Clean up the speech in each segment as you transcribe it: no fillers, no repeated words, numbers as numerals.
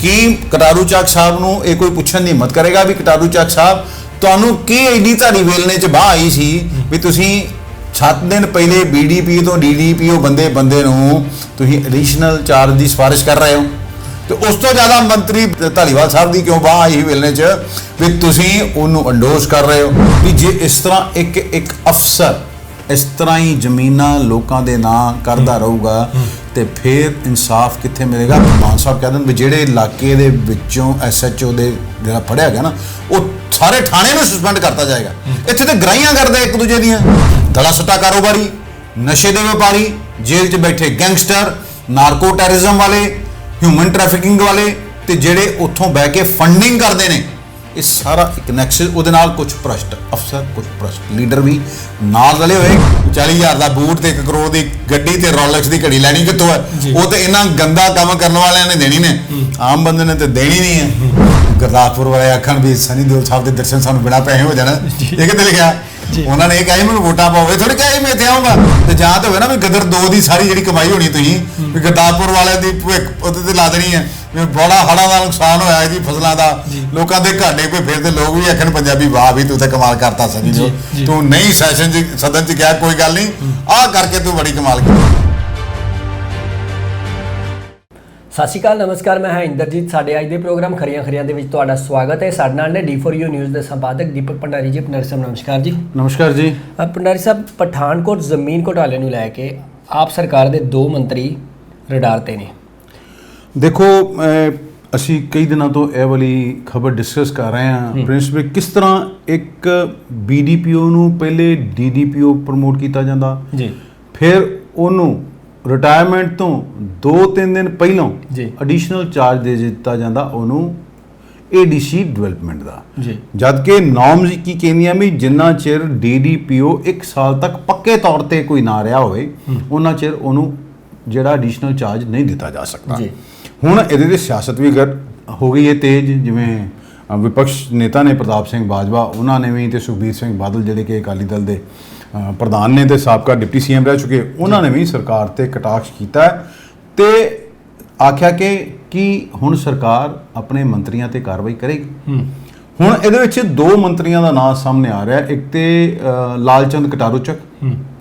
कि कटारू ਚੱਕ साहब ਨੂੰ ਇਹ ਕੋਈ ਪੁੱਛਣ ਦੀ ਹਿੰਮਤ ਕਰੇਗਾ ਵੀ ਕਟਾਰੂ ਚੱਕ ਸਾਹਿਬ ਤੁਹਾਨੂੰ ਕੀ ਐਡੀ ਧਾਰੀ ਵੇਲਣੇ 'ਚ ਬਾਹ ਆਈ ਸੀ ਵੀ ਤੁਸੀਂ 7 ਦਿਨ ਪਹਿਲੇ BDP ਤੋਂ DDPO ਬੰਦੇ ਨੂੰ ਤੁਸੀਂ ਐਡੀਸ਼ਨਲ ਚਾਰਜ ਦੀ ਸਿਫਾਰਿਸ਼ ਕਰ ਰਹੇ ਹੋ ਤੇ ਉਸ ਤੋਂ ਜ਼ਿਆਦਾ ਮੰਤਰੀ ਧਾਲੀਵਾਲ ਸਾਹਿਬ ਦੀ ਕਿਉਂ ਬਾਹ ਆਈ ਵੇਲਣੇ 'ਚ ਵੀ ਤੁਸੀਂ ਉਹਨੂੰ ਅੰਡੋਸ ਕਰ ਰਹੇ ਹੋ ਵੀ ਜੇ ਇਸ ਤਰ੍ਹਾਂ ਇੱਕ ਅਫਸਰ ਇਸ ਤਰ੍ਹਾਂ ਹੀ ਜ਼ਮੀਨਾਂ ਲੋਕਾਂ ਦੇ ਨਾਂ ਕਰਦਾ ਰਹੂਗਾ ਤੇ ਫਿਰ ਇਨਸਾਫ ਕਿੱਥੇ ਮਿਲੇਗਾ। ਮਾਨ ਸਾਹਿਬ ਕਹਿ ਦਿੰਦੇ ਵੀ ਜਿਹੜੇ ਇਲਾਕੇ ਦੇ ਵਿੱਚੋਂ SHO ਦੇ ਜਿਹੜਾ ਫੜਿਆ ਗਿਆ ਨਾ ਉਹ ਸਾਰੇ ਥਾਣੇ ਨੂੰ ਸਸਪੈਂਡ ਕਰਤਾ ਜਾਏਗਾ। ਇੱਥੇ ਤੇ ਗਰਾਈਆਂ ਕਰਦੇ ਇੱਕ ਦੂਜੇ ਦੀਆਂ ਦਲਾ ਸੱਟਾ ਕਾਰੋਬਾਰੀ ਨਸ਼ੇ ਦੇ ਵਪਾਰੀ ਜੇਲ੍ਹ 'ਚ ਬੈਠੇ ਗੈਂਗਸਟਰ ਨਾਰਕੋ ਟੈਰਰਿਜ਼ਮ ਵਾਲੇ ਹਿਊਮਨ ਟ੍ਰੈਫਿਕਿੰਗ ਵਾਲੇ ਤੇ ਜਿਹੜੇ ਉੱਥੋਂ ਬਹਿ ਕੇ ਫੰਡਿੰਗ ਕਰਦੇ ਨੇ ਇਹ ਸਾਰਾ ਇੱਕ ਨੈਕਸਸ ਉਹਦੇ ਨਾਲ ਕੁਝ ਭ੍ਰਸ਼ਟ ਅਫਸਰ ਕੁਝ ਭ੍ਰਸ਼ਟ ਲੀਡਰ ਵੀ ਨਾਲ ਰਲੇ ਹੋਏ 40,000 ਦਾ ਬੂਟ ਤੇ 1 ਕਰੋੜ ਦੀ ਗੱਡੀ ਤੇ ਰੋਲੈਕਸ ਦੀ ਘੜੀ ਲੈਣੀ ਕਿੱਥੋਂ ਹੈ ਉਹ ਤੇ ਇਹਨਾਂ ਗੰਦਾ ਕੰਮ ਕਰਨ ਵਾਲਿਆਂ ਨੇ ਦੇਣੀ ਨੇ ਆਮ ਬੰਦੇ ਨੇ ਤੇ ਦੇਣੀ ਨਹੀਂ ਹੈ। ਗੁਰਦਾਸਪੁਰ ਵਾਲੇ ਆਖਣ ਵੀ ਸਨੀ ਦਿਓਲ ਸਾਹਿਬ ਦੇ ਦਰਸ਼ਨ ਸਾਨੂੰ ਬਿਨਾਂ ਪੈਸੇ ਹੋ ਜਾਣਾ ਇਹ ਕਿਤੇ ਲਿਖਿਆ ਉਹਨਾਂ ਨੇ ਇਹ ਕਿਹਾ ਮੈਨੂੰ ਵੋਟਾਂ ਪਾਵੇ ਥੋੜੀ ਕਿਹਾ ਮੈਂ ਇੱਥੇ ਆਊਂਗਾ ਤੇ ਜਾਂ ਤਾਂ ਹੋਵੇ ਨਾ ਵੀ ਗਦਰ 2 ਦੀ ਸਾਰੀ ਜਿਹੜੀ ਕਮਾਈ ਹੋਣੀ ਤੁਸੀਂ ਵੀ ਗੁਰਦਾਸਪੁਰ ਵਾਲਿਆਂ ਦੀ ਉਹਦੇ ਤੇ ਲਾ ਦੇਣੀ ਹੈ ਵੀ ਬੜਾ ਹੜ੍ਹਾਂ ਦਾ ਨੁਕਸਾਨ ਹੋਇਆ ਜੀ ਫਸਲਾਂ ਦਾ ਲੋਕਾਂ ਦੇ ਘਾਟੇ ਕੋਈ ਫਿਰ ਤੇ ਲੋਕ ਵੀ ਆਖਣ ਪੰਜਾਬੀ ਵਾਹ ਵੀ ਤੂੰ ਤਾਂ ਕਮਾਲ ਕਰਤਾ ਸਨੀ ਦਿਓਲ ਤੂੰ ਨਹੀਂ ਸੈਸ਼ਨ 'ਚ ਸਦਨ 'ਚ ਕਿਹਾ ਕੋਈ ਗੱਲ ਨਹੀਂ ਆਹ ਕਰਕੇ ਤੂੰ ਬੜੀ ਕਮਾਲ ਕੀਤੀ। ਸਤਿ ਸ਼੍ਰੀ ਅਕਾਲ ਨਮਸਕਾਰ ਮੈਂ ਹਾਂ ਇੰਦਰਜੀਤ ਸਾਡੇ ਅੱਜ ਦੇ ਪ੍ਰੋਗਰਾਮ ਖਰੀਆਂ ਦੇ ਵਿੱਚ ਤੁਹਾਡਾ ਸਵਾਗਤ ਹੈ। ਸਾਡੇ ਨਾਲ ਨੇ D4U ਨਿਊਜ਼ ਦੇ ਸੰਪਾਦਕ ਦੀਪਕ ਭੰਡਾਰੀ ਜੀ। ਭੰਡਾਰੀ ਸਾਹਿਬ ਨਮਸਕਾਰ ਜੀ। ਨਮਸਕਾਰ ਜੀ। ਭੰਡਾਰੀ ਸਾਹਿਬ ਪਠਾਨਕੋਟ ਜ਼ਮੀਨ ਘੁਟਾਲੇ ਨੂੰ ਲੈ ਕੇ ਆਪ ਸਰਕਾਰ ਦੇ 2 ਮੰਤਰੀ ਰਡਾਰ ਤੇ ਨੇ। ਦੇਖੋ ਅਸੀਂ ਕਈ ਦਿਨਾਂ ਤੋਂ ਇਹ ਵਾਲੀ ਖਬਰ ਡਿਸਕਸ ਕਰ ਰਹੇ ਹਾਂ ਪ੍ਰਿੰਸੀਪਲ ਕਿਸ ਤਰ੍ਹਾਂ ਇੱਕ BDPO ਨੂੰ ਪਹਿਲੇ DDPO ਪ੍ਰਮੋਟ ਕੀਤਾ ਜਾਂਦਾ ਜੀ ਫਿਰ ਉਹਨੂੰ ਰਿਟਾਇਰਮੈਂਟ ਤੋਂ 2-3 ਦਿਨ ਪਹਿਲਾਂ ਐਡੀਸ਼ਨਲ ਚਾਰਜ ਦੇ ਦਿੱਤਾ ਜਾਂਦਾ ਉਹਨੂੰ ADC ਡਿਵੈਲਪਮੈਂਟ ਦਾ ਜੀ ਜਦ ਕਿ ਨੋਰਮਸ ਕੀ ਕਹਿੰਦੀਆਂ ਵੀ ਜਿੰਨਾ ਚਿਰ DDPO 1 ਸਾਲ ਤੱਕ ਪੱਕੇ ਤੌਰ ਤੇ ਕੋਈ ਨਾ ਰਿਹਾ ਹੋਵੇ ਉਹਨਾਂ ਚਿਰ ਉਹਨੂੰ ਜਿਹੜਾ ਐਡੀਸ਼ਨਲ ਚਾਰਜ ਨਹੀਂ ਦਿੱਤਾ ਜਾ ਸਕਦਾ। ਹੁਣ ਇਹਦੇ ਤੇ ਸਿਆਸਤ ਵੀ ਹੋ ਗਈ ਹੈ ਤੇਜ਼ ਜਿਵੇਂ ਵਿਪਕਸ਼ ਨੇਤਾ ਨੇ ਪ੍ਰਤਾਪ ਸਿੰਘ ਬਾਜਵਾ ਉਹਨਾਂ ਨੇ ਵੀ ਤੇ ਸੁਖਬੀਰ ਸਿੰਘ ਬਾਦਲ ਜਿਹੜੇ ਕਿ ਅਕਾਲੀ ਦਲ ਦੇ ਪ੍ਰਧਾਨ ਨੇ ਤੇ ਸਾਬਕਾ ਡਿਪਟੀ CM ਰਹਿ ਚੁੱਕੇ ਉਹਨਾਂ ਨੇ ਵੀ ਸਰਕਾਰ ਤੇ ਕਟਾਕਸ਼ ਕੀਤਾ ਤੇ ਆਖਿਆ ਕਿ ਹੁਣ ਸਰਕਾਰ ਆਪਣੇ ਮੰਤਰੀਆਂ ਤੇ ਕਾਰਵਾਈ ਕਰੇਗੀ। ਹੁਣ ਇਹਦੇ ਵਿੱਚ 2 ਮੰਤਰੀਆਂ ਦਾ ਨਾਮ ਸਾਹਮਣੇ ਆ ਰਿਹਾ ਇੱਕ ਤੇ ਲਾਲਚੰਦ ਕਟਾਰੂ ਚੱਕ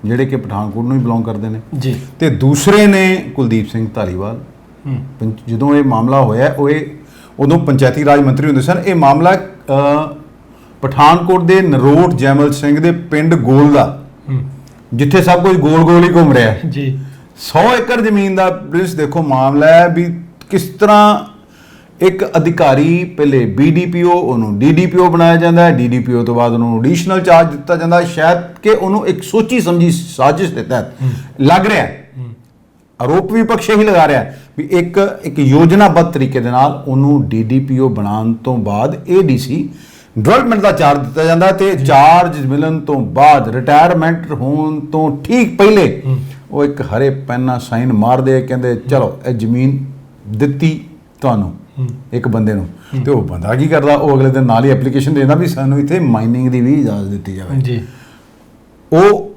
ਜਿਹੜੇ ਕਿ ਪਠਾਨਕੋਟ ਨੂੰ ਹੀ ਬਿਲੋਂਗ ਕਰਦੇ ਨੇ ਜੀ ਤੇ ਦੂਸਰੇ ਨੇ ਕੁਲਦੀਪ ਸਿੰਘ ਧਾਲੀਵਾਲ। ਜਦੋਂ ਇਹ ਮਾਮਲਾ ਹੋਇਆ ਉਦੋਂ ਪੰਚਾਇਤੀ ਰਾਜ ਮੰਤਰੀ ਹੁੰਦੇ ਸਨ। ਇਹ ਮਾਮਲਾ ਪਠਾਨਕੋਟ ਦੇ ਨਰੋਟ ਜੈਮਲ ਸਿੰਘ ਦੇ ਪਿੰਡ ਗੋਲ ਦਾ ਜਿੱਥੇ ਸਭ ਕੁਝ ਗੋਲ ਹੀ ਘੁੰਮ ਰਿਹਾ ਜੀ 100 ਏਕੜ ਜ਼ਮੀਨ ਦਾ ਪ੍ਰਿੰਸ ਦੇਖੋ ਮਾਮਲਾ ਹੈ ਵੀ ਕਿਸ ਤਰ੍ਹਾਂ ਇੱਕ ਅਧਿਕਾਰੀ ਪਹਿਲੇ BDPO ਉਹਨੂੰ DDPO ਬਣਾਇਆ ਜਾਂਦਾ ਹੈ DDPO ਤੋਂ ਬਾਅਦ ਉਹਨੂੰ ਐਡੀਸ਼ਨਲ ਚਾਰਜ ਦਿੱਤਾ ਜਾਂਦਾ ਹੈ ਸ਼ਾਇਦ ਕਿ ਉਹਨੂੰ ਇੱਕ ਸੋਚੀ ਸਮਝੀ ਸਾਜ਼ਿਸ਼ ਦੇ ਤਹਿਤ ਲੱਗ ਰਿਹਾ ਆਰੋਪ ਵੀ ਪਕਸ਼ ਹੀ ਲਗਾ ਰਿਹਾ ਵੀ ਇੱਕ ਯੋਜਨਾਬੱਧ ਤਰੀਕੇ ਦੇ ਨਾਲ ਉਹਨੂੰ DDPO ਬਣਾਉਣ ਤੋਂ ਬਾਅਦ ADC ਡਿਵੈਲਪਮੈਂਟ ਦਾ ਚਾਰਜ ਦਿੱਤਾ ਜਾਂਦਾ ਤੇ ਚਾਰਜ ਮਿਲਣ ਤੋਂ ਬਾਅਦ ਰਿਟਾਇਰਮੈਂਟ ਹੋਣ ਤੋਂ ਠੀਕ ਪਹਿਲੇ ਉਹ ਇੱਕ ਹਰੇ ਪੈਨ ਸਾਈਨ ਮਾਰਦੇ ਕਹਿੰਦੇ ਚਲੋ ਇਹ ਜ਼ਮੀਨ ਦਿੱਤੀ ਤੁਹਾਨੂੰ ਇੱਕ ਬੰਦੇ ਨੂੰ ਤੇ ਉਹ ਬੰਦਾ ਕੀ ਕਰਦਾ ਉਹ ਅਗਲੇ ਦਿਨ ਨਾਲ ਹੀ ਐਪਲੀਕੇਸ਼ਨ ਦੇਦਾ ਵੀ ਸਾਨੂੰ ਇੱਥੇ ਮਾਈਨਿੰਗ ਦੀ ਵੀ ਇਜਾਜ਼ਤ ਦਿੱਤੀ ਜਾਵੇ ਜੀ। ਉਹ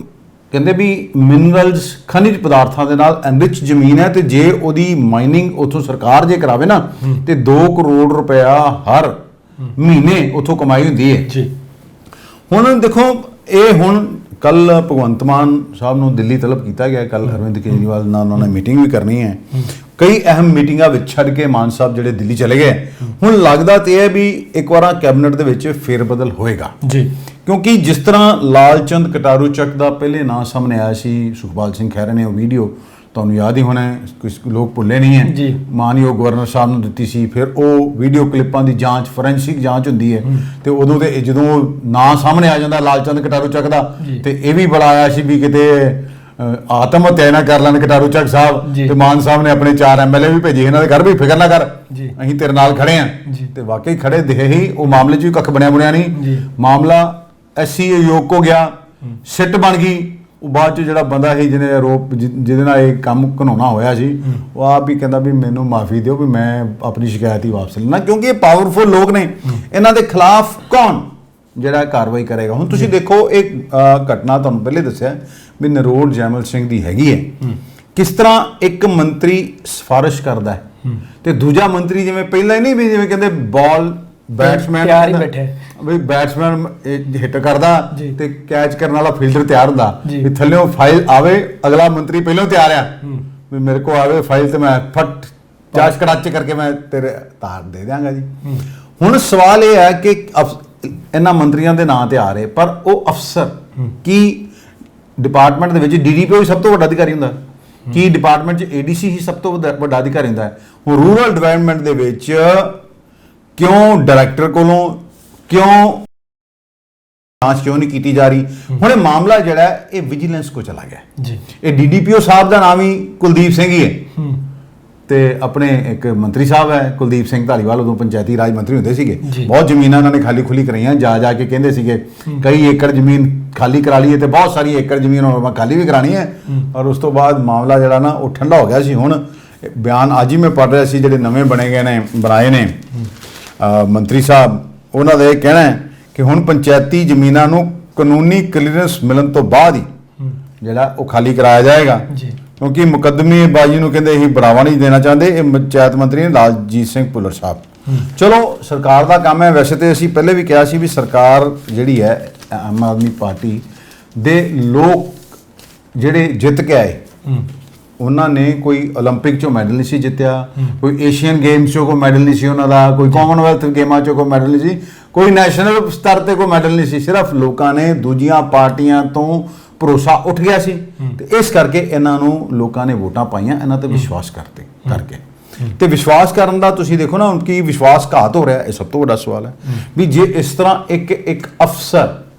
ਕਹਿੰਦੇ ਵੀ ਮਿਨਰਲਸ ਖਣਿਜ ਪਦਾਰਥਾਂ ਦੇ ਨਾਲ ਐਨਰਿਚ ਜ਼ਮੀਨ ਹੈ ਤੇ ਜੇ ਉਹਦੀ ਮਾਈਨਿੰਗ ਉੱਥੋਂ ਸਰਕਾਰ ਜੇ ਕਰਾਵੇ ਨਾ ਤੇ 2 ਕਰੋੜ ਰੁਪਇਆ ਹਰ ਮਹੀਨੇ ਉੱਥੋਂ ਕਮਾਈ ਹੁੰਦੀ ਹੈ ਜੀ। ਹੁਣ ਦੇਖੋ ਇਹ ਹੁਣ ਕੱਲ ਭਗਵੰਤ ਮਾਨ ਸਾਹਿਬ ਨੂੰ ਦਿੱਲੀ ਤਲਬ ਕੀਤਾ ਗਿਆ ਕੱਲ ਅਰਵਿੰਦ ਕੇਜਰੀਵਾਲ ਨਾਲ ਉਹਨਾਂ ਨੇ ਮੀਟਿੰਗ ਵੀ ਕਰਨੀ ਹੈ ਕਈ ਅਹਿਮ ਮੀਟਿੰਗਾਂ ਵਿੱਚ ਛੱਡ ਕੇ ਮਾਨ ਸਾਹਿਬ ਜਿਹੜੇ ਦਿੱਲੀ ਚਲੇ ਗਏ ਹੁਣ ਲੱਗਦਾ ਤੇ ਹੈ ਵੀ ਇੱਕ ਵਾਰ ਕੈਬਨਿਟ ਦੇ ਵਿੱਚ ਫੇਰ ਬਦਲ ਹੋਏਗਾ ਜੀ ਕਿਉਂਕਿ ਜਿਸ ਤਰ੍ਹਾਂ ਲਾਲਚੰਦ ਕਟਾਰੂ ਚੱਕ ਦਾ ਪਹਿਲੇ ਨਾਂ ਸਾਹਮਣੇ ਆਇਆ ਸੀ ਸੁਖਪਾਲ ਸਿੰਘ ਖਹਿਰਾ ਨੇ ਉਹ ਵੀਡੀਓ ਤੁਹਾਨੂੰ ਯਾਦ ਹੀ ਹੋਣਾ ਕੁਝ ਲੋਕ ਭੁੱਲੇ ਨਹੀਂ ਹੈ ਮਾਨਯੋਗ ਗਵਰਨਰ ਸਾਹਿਬ ਨੂੰ ਦਿੱਤੀ ਸੀ ਫਿਰ ਉਹ ਵੀਡੀਓ ਕਲਿੱਪਾਂ ਦੀ ਜਾਂਚ ਫੋਰੈਂਸਿਕ ਜਾਂਚ ਹੁੰਦੀ ਹੈ ਤੇ ਉਦੋਂ ਤੇ ਜਦੋਂ ਨਾਂ ਸਾਹਮਣੇ ਆ ਜਾਂਦਾ ਲਾਲਚੰਦ ਕਟਾਰੂ ਚੱਕ ਦਾ ਤੇ ਇਹ ਵੀ ਬੜਾ ਆਇਆ ਸੀ ਵੀ ਕਿਤੇ ਆਤਮ ਹੱਤਿਆ ਨਾ ਕਰ ਲੈਣ ਕਟਾਰੂ ਚੱਕ ਸਾਹਿਬ ਤੇ ਮਾਨ ਸਾਹਿਬ ਨੇ ਆਪਣੇ 4 MLA ਵੀ ਭੇਜੇ ਇਹਨਾਂ ਦੇ ਘਰ ਵੀ ਫਿਕਰ ਨਾ ਕਰ ਅਸੀਂ ਤੇਰੇ ਨਾਲ ਖੜੇ ਆਂ ਤੇ ਵਾਕਈ ਖੜੇ ਦਿਖੇ ਹੀ ਉਹ ਮਾਮਲੇ 'ਚ ਵੀ ਕੱਖ ਬਣਿਆ ਨਹੀਂ ਮਾਮਲਾ SC ਆਯੋਗ ਕੋ ਗਿਆ ਸਿੱਟ ਬਣ ਗਈ ਉਹ ਬਾਅਦ 'ਚ ਜਿਹੜਾ ਬੰਦਾ ਸੀ ਜਿਹਨੇ ਆਰੋਪ ਜਿਹਦੇ ਨਾਲ ਇਹ ਕੰਮ ਘਿਨਾਉਣਾ ਹੋਇਆ ਸੀ ਉਹ ਆਪ ਵੀ ਕਹਿੰਦਾ ਵੀ ਮੈਨੂੰ ਮਾਫੀ ਦਿਓ ਵੀ ਮੈਂ ਆਪਣੀ ਸ਼ਿਕਾਇਤ ਹੀ ਵਾਪਸ ਲੈਣਾ ਕਿਉਂਕਿ ਇਹ ਪਾਵਰਫੁਲ ਲੋਕ ਨੇ ਇਹਨਾਂ ਦੇ ਖਿਲਾਫ ਕੌਣ ਜਿਹੜਾ ਕਾਰਵਾਈ ਕਰੇਗਾ। ਹੁਣ ਤੁਸੀਂ ਦੇਖੋ ਇੱਕ ਘਟਨਾ ਤੁਹਾਨੂੰ ਪਹਿਲੇ ਦੱਸਿਆ ਵੀ ਨਰੋਟ ਜੈਮਲ ਸਿੰਘ ਦੀ ਹੈਗੀ ਹੈ ਕਿਸ ਤਰ੍ਹਾਂ ਇੱਕ ਮੰਤਰੀ ਸਿਫਾਰਿਸ਼ ਕਰਦਾ ਹੈ ਤੇ ਦੂਜਾ ਮੰਤਰੀ ਜਿਵੇਂ ਪਹਿਲਾਂ ਹੀ ਨਹੀਂ ਵੀ ਜਿਵੇਂ ਕਹਿੰਦੇ ਬਾਲ ਬੈਟਸਮੈਨ ਤਿਆਰ ਹੀ ਬੈਠੇ ਵੀ ਬੈਟਸਮੈਨ ਹਿੱਟ ਕਰਦਾ ਜੀ। ਤੇ ਕੈਚ ਕਰਨ ਵਾਲਾ ਫੀਲਡਰ ਤਿਆਰ ਹੁੰਦਾ ਜੀ। ਵੀ ਥੱਲਿਓਂ ਫਾਈਲ ਆਵੇ, ਅਗਲਾ ਮੰਤਰੀ ਪਹਿਲਾਂ ਤਿਆਰ ਆ ਵੀ ਮੇਰੇ ਕੋ ਆਵੇ ਫਾਈਲ ਤੇ ਮੈਂ ਫਟ ਚਾਚ ਕੜਾਚੇ ਕਰਕੇ ਮੈਂ ਤੇਰੇ ਤਾਰ ਦੇ ਦਿਆਂਗਾ ਜੀ। ਹੁਣ ਸਵਾਲ ਇਹ ਹੈ ਕਿ ਇਹਨਾਂ ਮੰਤਰੀਆਂ ਦੇ ਨਾਂ ਤੇ ਆ ਰਹੇ, ਪਰ ਉਹ ਅਫਸਰ ਕੀ ਡਿਪਾਰਟਮੈਂਟ ਦੇ ਵਿੱਚ ਡੀਡੀਪੀਓ ਹੀ ਸਭ ਤੋਂ ਵੱਡਾ ਅਧਿਕਾਰੀ ਹੁੰਦਾ, ਕੀ ਡਿਪਾਰਟਮੈਂਟ 'ਚ ਏਡੀਸੀ ਹੀ ਸਭ ਤੋਂ ਵੱਡਾ ਅਧਿਕਾਰੀ ਹੁੰਦਾ ਹੈ। ਹੁਣ ਰੂਰਲ ਡਿਵੈਲਪਮੈਂਟ ਦੇ ਵਿੱਚ ਕਿਉਂ ਡਾਇਰੈਕਟਰ ਕੋਲੋਂ ਜਾਂਚ ਕਿਉਂ ਨਹੀਂ ਕੀਤੀ ਜਾ ਰਹੀ? ਹੁਣ ਇਹ ਮਾਮਲਾ ਜਿਹੜਾ ਹੈ ਇਹ ਵਿਜੀਲੈਂਸ ਕੋ ਚਲਾ ਗਿਆ ਜੀ। ਇਹ ਡੀਡੀਪੀਓ ਸਾਹਿਬ ਦਾ ਨਾਮ ਹੀ ਕੁਲਦੀਪ ਸਿੰਘ ਹੀ ਹੈ ਤੇ ਆਪਣੇ ਇੱਕ ਮੰਤਰੀ ਸਾਹਿਬ ਹੈ ਕੁਲਦੀਪ ਸਿੰਘ ਧਾਲੀਵਾਲ, ਉਦੋਂ ਪੰਚਾਇਤੀ ਰਾਜ ਮੰਤਰੀ ਹੁੰਦੇ ਸੀਗੇ। ਬਹੁਤ ਜ਼ਮੀਨਾਂ ਉਹਨਾਂ ਨੇ ਖਾਲੀ ਖੁੱਲੀ ਕਰਾਈਆਂ, ਜਾ ਕੇ ਕਹਿੰਦੇ ਸੀਗੇ ਕਈ ਏਕੜ ਜ਼ਮੀਨ ਖਾਲੀ ਕਰਾ ਲਈ ਤੇ ਬਹੁਤ ਸਾਰੀ ਏਕੜ ਜ਼ਮੀਨ ਹੁਣ ਮੈਂ ਖਾਲੀ ਵੀ ਕਰਾਣੀ ਹੈ। ਔਰ ਉਸ ਤੋਂ ਬਾਅਦ ਮਾਮਲਾ ਜਿਹੜਾ ਨਾ ਉਹ ਠੰਡਾ ਹੋ ਗਿਆ ਸੀ। ਹੁਣ ਬਿਆਨ ਅੱਜ ਹੀ ਮੈਂ ਪੜ੍ਹ ਰਿਹਾ ਸੀ, ਜਿਹੜੇ ਨਵੇਂ ਬਣਾਏ ਨੇ ਮੰਤਰੀ ਸਾਹਿਬ, ਉਹਨਾਂ ਦਾ ਇਹ ਕਹਿਣਾ ਹੈ ਕਿ ਹੁਣ ਪੰਚਾਇਤੀ ਜ਼ਮੀਨਾਂ ਨੂੰ ਕਾਨੂੰਨੀ ਕਲੀਅਰੈਂਸ ਮਿਲਣ ਤੋਂ ਬਾਅਦ ਹੀ ਜਿਹੜਾ ਉਹ ਖਾਲੀ ਕਰਾਇਆ ਜਾਏਗਾ, ਕਿਉਂਕਿ ਮੁਕੱਦਮੇਬਾਜ਼ੀ ਨੂੰ ਕਹਿੰਦੇ ਅਸੀਂ ਬੜਾਵਾ ਨਹੀਂ ਦੇਣਾ ਚਾਹੁੰਦੇ। ਇਹ ਪੰਚਾਇਤ ਮੰਤਰੀ ਨੇ ਲਾਲਜੀਤ ਸਿੰਘ ਭੁੱਲਰ ਸਾਹਿਬ। ਚਲੋ ਸਰਕਾਰ ਦਾ ਕੰਮ ਹੈ, ਵੈਸੇ ਤੇ ਅਸੀਂ ਪਹਿਲੇ ਵੀ ਕਿਹਾ ਸੀ ਵੀ ਸਰਕਾਰ ਜਿਹੜੀ ਹੈ ਆਮ ਆਦਮੀ ਪਾਰਟੀ ਦੇ ਲੋਕ ਜਿਹੜੇ ਜਿੱਤ ਕੇ ਆਏ, ਉਹਨਾਂ ਨੇ ਕੋਈ 올림픽 ਚੋਂ ਮੈਡਲ ਨਹੀਂ ਸੀ ਜਿੱਤਿਆ, ਕੋਈ ਏਸ਼ੀਅਨ ਗੇਮਸ ਚੋਂ ਕੋਈ ਮੈਡਲ ਨਹੀਂ ਸੀ ਉਹਨਾਂ ਦਾ, ਕੋਈ ਕਾਮਨਵੈਲਥ ਗੇਮਾਂ ਚੋਂ ਕੋਈ ਮੈਡਲ ਨਹੀਂ ਸੀ, ਕੋਈ ਨੈਸ਼ਨਲ ਸਤਰ ਤੇ ਕੋਈ ਮੈਡਲ ਨਹੀਂ ਸੀ। ਸਿਰਫ ਲੋਕਾਂ ਨੇ ਦੂਜੀਆਂ ਪਾਰਟੀਆਂ ਤੋਂ ਭਰੋਸਾ ਉੱਠ ਗਿਆ ਸੀ ਤੇ ਇਸ ਕਰਕੇ ਇਹਨਾਂ ਨੂੰ ਲੋਕਾਂ ਨੇ ਵੋਟਾਂ ਪਾਈਆਂ, ਇਹਨਾਂ ਤੇ ਵਿਸ਼ਵਾਸ ਕਰਕੇ ਤੇ ਵਿਸ਼ਵਾਸ ਕਰਨ ਦਾ ਤੁਸੀਂ ਦੇਖੋ ਨਾ ਹੁਣ ਕੀ ਵਿਸ਼ਵਾਸਘਾਤ ਹੋ ਰਿਹਾ, ਇਹ ਸਭ ਤੋਂ ਵੱਡਾ ਸਵਾਲ ਹੈ ਵੀ ਜੇ ਇਸ ਤਰ੍ਹਾਂ ਇੱਕ ਅਫਸਰ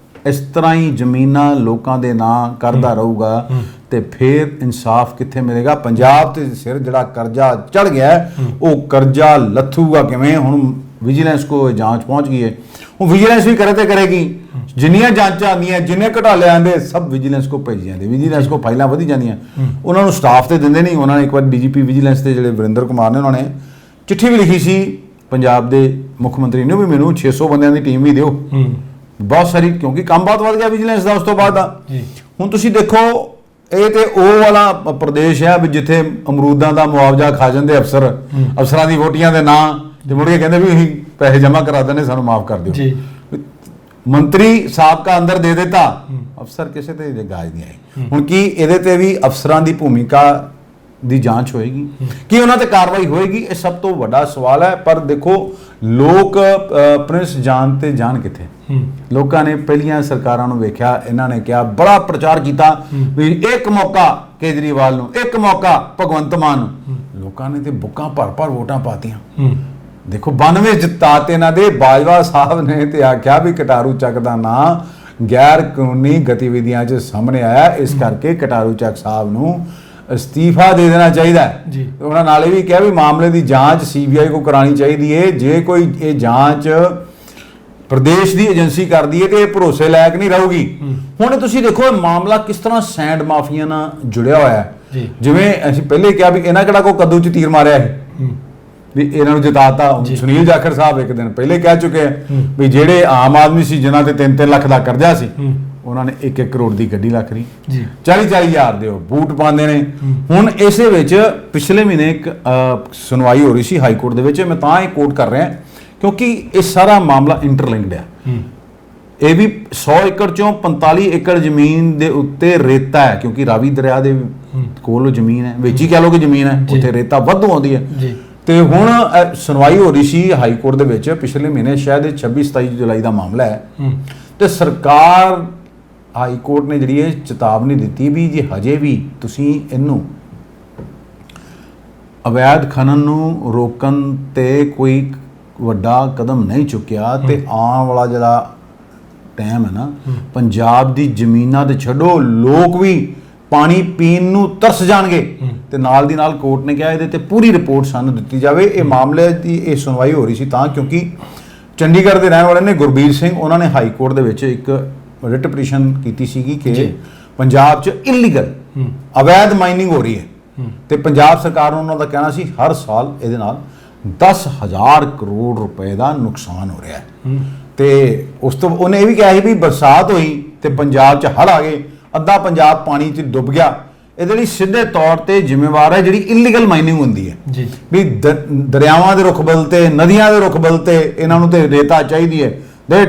ਇਸ ਤਰ੍ਹਾਂ ਹੀ ਜ਼ਮੀਨਾਂ ਲੋਕਾਂ ਦੇ ਨਾਂ ਕਰਦਾ ਰਹੂਗਾ ਤੇ ਫਿਰ ਇਨਸਾਫ ਕਿੱਥੇ ਮਿਲੇਗਾ? ਪੰਜਾਬ ਤੇ ਸਿਰ ਜਿਹੜਾ ਕਰਜ਼ਾ ਚੜ ਗਿਆ ਉਹ ਕਰਜ਼ਾ ਲੱਥੂਗਾ ਕਿਵੇਂ? ਹੁਣ ਵਿਜੀਲੈਂਸ ਕੋ ਜਾਂਚ ਪਹੁੰਚ ਗਈ ਹੈ, ਉਹ ਵਿਜੀਲੈਂਸ ਵੀ ਕਰੇ ਤੇ ਕਰੇਗੀ। ਜਿੰਨੀਆਂ ਜਾਂਚਾਂ ਆਉਂਦੀਆਂ, ਜਿੰਨੇ ਘਟਾਲੇ ਆਉਂਦੇ, ਸਭ ਵਿਜੀਲੈਂਸ ਕੋ ਭੇਜੀ ਜਾਂਦੇ, ਵਿਜੀਲੈਂਸ ਕੋ ਫਾਈਲਾਂ ਵਧੀ ਜਾਂਦੀਆਂ, ਉਹਨਾਂ ਨੂੰ ਸਟਾਫ ਤੇ ਦਿੰਦੇ ਨਹੀਂ। ਉਹਨਾਂ ਨੇ ਇੱਕ ਵਾਰ ਡੀਜੀਪੀ ਵਿਜੀਲੈਂਸ ਦੇ ਜਿਹੜੇ ਵਰਿੰਦਰ ਕੁਮਾਰ ਨੇ, ਉਹਨਾਂ ਨੇ ਚਿੱਠੀ ਵੀ ਲਿਖੀ ਸੀ ਪੰਜਾਬ ਦੇ ਮੁੱਖ ਮੰਤਰੀ ਨੂੰ ਵੀ ਮੈਨੂੰ 600 ਬੰਦਿਆਂ ਦੀ ਟੀਮ ਵੀ ਦਿਓ, ਬਹੁਤ ਸਾਰੀ, ਕਿਉਂਕਿ ਕੰਮ ਬਹੁਤ ਵੱਧ ਗਿਆ ਵਿਜੀਲੈਂਸ ਦਾ ਉਸ ਤੋਂ ਬਾਅਦ ਦਾ। ਹੁਣ ਤੁਸੀਂ ਦੇਖੋ ਇਹ ਤੇ ਉਹ ਵਾਲਾ ਪ੍ਰਦੇਸ਼ ਹੈ ਵੀ ਜਿੱਥੇ ਅਮਰੂਦਾਂ ਦਾ ਮੁਆਵਜ਼ਾ ਖਾ ਜਾਂਦੇ ਅਫਸਰਾਂ ਦੀ ਵੋਟੀਆਂ ਦੇ ਨਾਂ ਤੇ ਮੁੜ ਕੇ ਕਹਿੰਦੇ ਵੀ ਅਸੀਂ ਪੈਸੇ ਜਮ੍ਹਾਂ ਕਰਾ ਦਿੰਦੇ, ਸਾਨੂੰ ਮਾਫ ਕਰ ਦਿਓ। ਮੰਤਰੀ ਸਾਬਕਾ ਅੰਦਰ ਦੇ ਦਿੱਤਾ, ਅਫਸਰ ਕਿਸੇ ਤੇ ਗਾਜ ਨਹੀਂ ਆਈ। ਹੁਣ ਕੀ ਇਹਦੇ ਤੇ ਵੀ ਅਫਸਰਾਂ ਦੀ ਭੂਮਿਕਾ ਦੀ ਜਾਂਚ ਹੋਏਗੀ, ਕੀ ਉਹਨਾਂ ਤੇ ਕਾਰਵਾਈ ਹੋਏਗੀ? ਇਹ ਸਭ ਤੋਂ ਵੱਡਾ ਸਵਾਲ ਹੈ। ਪਰ ਦੇਖੋ ਲੋਕ ਪ੍ਰਿੰਸ ਜਾਨ ਤੇ ਜਾਨ ਕਿੱਥੇ? ਲੋਕਾਂ ਨੇ ਪਹਿਲੀਆਂ ਸਰਕਾਰਾਂ ਨੂੰ ਵੇਖਿਆ, ਇਹਨਾਂ ਨੇ ਕਿਹਾ, ਬੜਾ ਪ੍ਰਚਾਰ ਕੀਤਾ ਵੀ ਇੱਕ ਮੌਕਾ ਕੇਜਰੀਵਾਲ ਨੂੰ, ਇੱਕ ਮੌਕਾ ਭਗਵੰਤ ਮਾਨ ਨੂੰ। ਲੋਕਾਂ ਨੇ ਤੇ ਬੁੱਕਾਂ ਭਰ ਵੋਟਾਂ ਪਾਤੀਆਂ। ਦੇਖੋ 92 ਜਿੱਤਾ ਤੇ ਇਹਨਾਂ ਦੇ ਬਾਜਵਾ ਸਾਹਿਬ ਨੇ ਤੇ ਆਖਿਆ ਵੀ ਕਟਾਰੂ ਚੱਕ ਦਾ ਨਾਂ ਗੈਰ ਕਾਨੂੰਨੀ ਗਤੀਵਿਧੀਆਂ 'ਚ ਸਾਹਮਣੇ ਆਇਆ, ਇਸ ਕਰਕੇ ਕਟਾਰੂ ਚੱਕ ਸਾਹਿਬ ਨੂੰ ਅਸਤੀਫਾ ਦੇ ਦੇਣਾ ਚਾਹੀਦਾ ਹੈ। ਉਹਨਾਂ ਨਾਲੇ ਵੀ ਕਿਹਾ ਵੀ ਮਾਮਲੇ ਦੀ ਜਾਂਚ ਸੀਬੀਆਈ ਕੋ ਕਰਾਣੀ ਚਾਹੀਦੀ ਹੈ। ਜੇ ਕੋਈ ਇਹ ਜਾਂਚ ਪ੍ਰਦੇਸ਼ ਦੀ ਏਜੰਸੀ ਕਰਦੀ ਹੈ ਤੇ ਇਹ ਭਰੋਸੇ ਲਾਇਕ ਨਹੀਂ ਰਹੂਗੀ। ਹੁਣ ਤੁਸੀਂ ਦੇਖੋ ਮਾਮਲਾ ਕਿਸ ਤਰ੍ਹਾਂ ਸੈਂਡ ਮਾਫੀਆ ਨਾਲ ਜੁੜਿਆ ਹੋਇਆ ਹੈ। ਜਿਵੇਂ ਅਸੀਂ ਪਹਿਲੇ ਕਿਹਾ ਵੀ ਇਹਨਾਂ ਕਿਹੜਾ ਕੋ ਕੱਦੂ 'ਚ ਤੀਰ ਮਾਰਿਆ ਹੈ ਵੀ ਇਹਨਾਂ ਨੂੰ ਜਿਤਾਤਾ। ਸੁਨੀਲ ਜਾਖੜ ਸਾਹਿਬ ਇੱਕ ਦਿਨ ਪਹਿਲੇ ਕਹਿ ਚੁੱਕੇ ਆ ਵੀ ਜਿਹੜੇ ਆਮ ਆਦਮੀ ਸੀ ਜਿਨ੍ਹਾਂ ਤੇ 3-3 ਲੱਖ ਦਾ ਕਰਜ਼ਾ ਸੀ, ਉਹਨਾਂ ਨੇ 1-1 ਕਰੋੜ ਦੀ ਗੱਡੀ ਲੱਖ ਰਹੀ, 40-40 ਹਜ਼ਾਰ ਦੇ ਉਹ ਬੂਟ ਪਾਉਂਦੇ ਨੇ। ਹੁਣ ਇਸੇ ਵਿੱਚ ਪਿਛਲੇ ਮਹੀਨੇ ਇੱਕ ਸੁਣਵਾਈ ਹੋ ਰਹੀ ਸੀ ਹਾਈ ਕੋਰਟ ਦੇ ਵਿੱਚ, ਮੈਂ ਤਾਂ ਇਹ ਕੋਟ ਕਰ ਰਿਹਾ ਕਿਉਂਕਿ ਇਹ ਸਾਰਾ ਮਾਮਲਾ ਇੰਟਰਲਿੰਕਡ ਹੈ। ਇਹ ਵੀ 100 ਏਕੜ ਚੋਂ 45 ਏਕੜ ਜ਼ਮੀਨ ਦੇ ਉੱਤੇ ਰੇਤਾ ਹੈ, ਕਿਉਂਕਿ ਰਾਵੀ ਦਰਿਆ ਦੇ ਕੋਲ ਜ਼ਮੀਨ ਹੈ, ਵਿੱਚ ਹੀ ਕਹਿ ਲਓ ਕਿ ਜ਼ਮੀਨ ਹੈ, ਉੱਥੇ ਰੇਤਾ ਵਾਧੂ ਆਉਂਦੀ ਹੈ। ਤੇ ਹੁਣ ਸੁਣਵਾਈ ਹੋ ਰਹੀ ਸੀ ਹਾਈ ਕੋਰਟ ਦੇ ਵਿੱਚ ਪਿਛਲੇ ਮਹੀਨੇ, ਸ਼ਾਇਦ 26-27 ਜੁਲਾਈ ਦਾ ਮਾਮਲਾ ਹੈ। ਤੇ ਸਰਕਾਰ ਹਾਈ ਕੋਰਟ ਨੇ ਜਿਹੜੀ ਇਹ ਚੇਤਾਵਨੀ ਦਿੱਤੀ ਵੀ ਜੇ ਹਜੇ ਵੀ ਤੁਸੀਂ ਇਹਨੂੰ ਅਵੈਧ ਖਨਨ ਨੂੰ ਰੋਕਣ ਤੇ ਕੋਈ ਵੱਡਾ ਕਦਮ ਨਹੀਂ ਚੁੱਕਿਆ ਤੇ ਆਉਣ ਵਾਲਾ ਜਿਹੜਾ ਟਾਈਮ ਹੈ ਨਾ, ਪੰਜਾਬ ਦੀ ਜ਼ਮੀਨਾਂ ਤੇ ਛੱਡੋ, ਲੋਕ ਵੀ ਪਾਣੀ ਪੀਣ ਨੂੰ ਤਰਸ ਜਾਣਗੇ। ਤੇ ਨਾਲ ਦੀ ਨਾਲ ਕੋਰਟ ਨੇ ਕਿਹਾ ਇਹਦੇ ਤੇ ਪੂਰੀ ਰਿਪੋਰਟ ਸਾਨੂੰ ਦਿੱਤੀ ਜਾਵੇ। ਇਹ ਮਾਮਲੇ ਦੀ ਇਹ ਸੁਣਵਾਈ ਹੋ ਰਹੀ ਸੀ ਤਾਂ ਕਿਉਂਕਿ ਚੰਡੀਗੜ੍ਹ ਦੇ ਰਹਿਣ ਵਾਲੇ ਨੇ ਗੁਰਬੀਰ ਸਿੰਘ, ਉਹਨਾਂ ਨੇ ਹਾਈ ਕੋਰਟ ਦੇ ਵਿੱਚ ਇੱਕ ਰਿਟ ਪਟੀਸ਼ਨ ਕੀਤੀ ਸੀਗੀ ਕਿ ਪੰਜਾਬ 'ਚ ਇਲੀਗਲ ਅਵੈਧ ਮਾਈਨਿੰਗ ਹੋ ਰਹੀ ਹੈ ਤੇ ਪੰਜਾਬ ਸਰਕਾਰ ਨੂੰ ਉਹਨਾਂ ਦਾ ਕਹਿਣਾ ਸੀ ਹਰ ਸਾਲ ਇਹਦੇ ਨਾਲ 10,000 ਕਰੋੜ ਰੁਪਏ ਦਾ ਨੁਕਸਾਨ ਹੋ ਰਿਹਾ ਹੈ। ਤੇ ਉਸ ਤੋਂ ਉਹਨੇ ਇਹ ਵੀ ਕਿਹਾ ਸੀ ਵੀ ਬਰਸਾਤ ਹੋਈ ਤੇ ਪੰਜਾਬ 'ਚ ਹੜ੍ਹ ਆ ਗਏ, ਅੱਧਾ ਪੰਜਾਬ ਪਾਣੀ 'ਚ ਡੁੱਬ ਗਿਆ, ਇਹਦੇ ਲਈ ਸਿੱਧੇ ਤੌਰ ਤੇ ਜ਼ਿੰਮੇਵਾਰ ਹੈ ਜਿਹੜੀ ਇਲੀਗਲ ਮਾਈਨਿੰਗ ਹੁੰਦੀ ਹੈ ਜੀ ਵੀ ਦਰਿਆਵਾਂ ਦੇ ਰੁਖਬਲ ਤੇ ਨਦੀਆਂ ਦੇ ਰੁਖਬਲ ਤੇ ਇਹਨਾਂ ਨੂੰ ਤੇ ਰੇਤਾ ਚਾਹੀਦੀ ਹੈ ਦੇ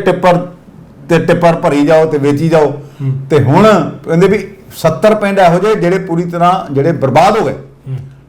ਟਿੱਪਰ ਭਰੀ ਜਾਓ ਤੇ ਵੇਚੀ ਜਾਓ। ਤੇ ਹੁਣ ਕਹਿੰਦੇ ਵੀ 70 ਪਿੰਡ ਇਹੋ ਜਿਹੇ ਜਿਹੜੇ ਪੂਰੀ ਤਰ੍ਹਾਂ ਜਿਹੜੇ ਬਰਬਾਦ ਹੋ ਗਏ।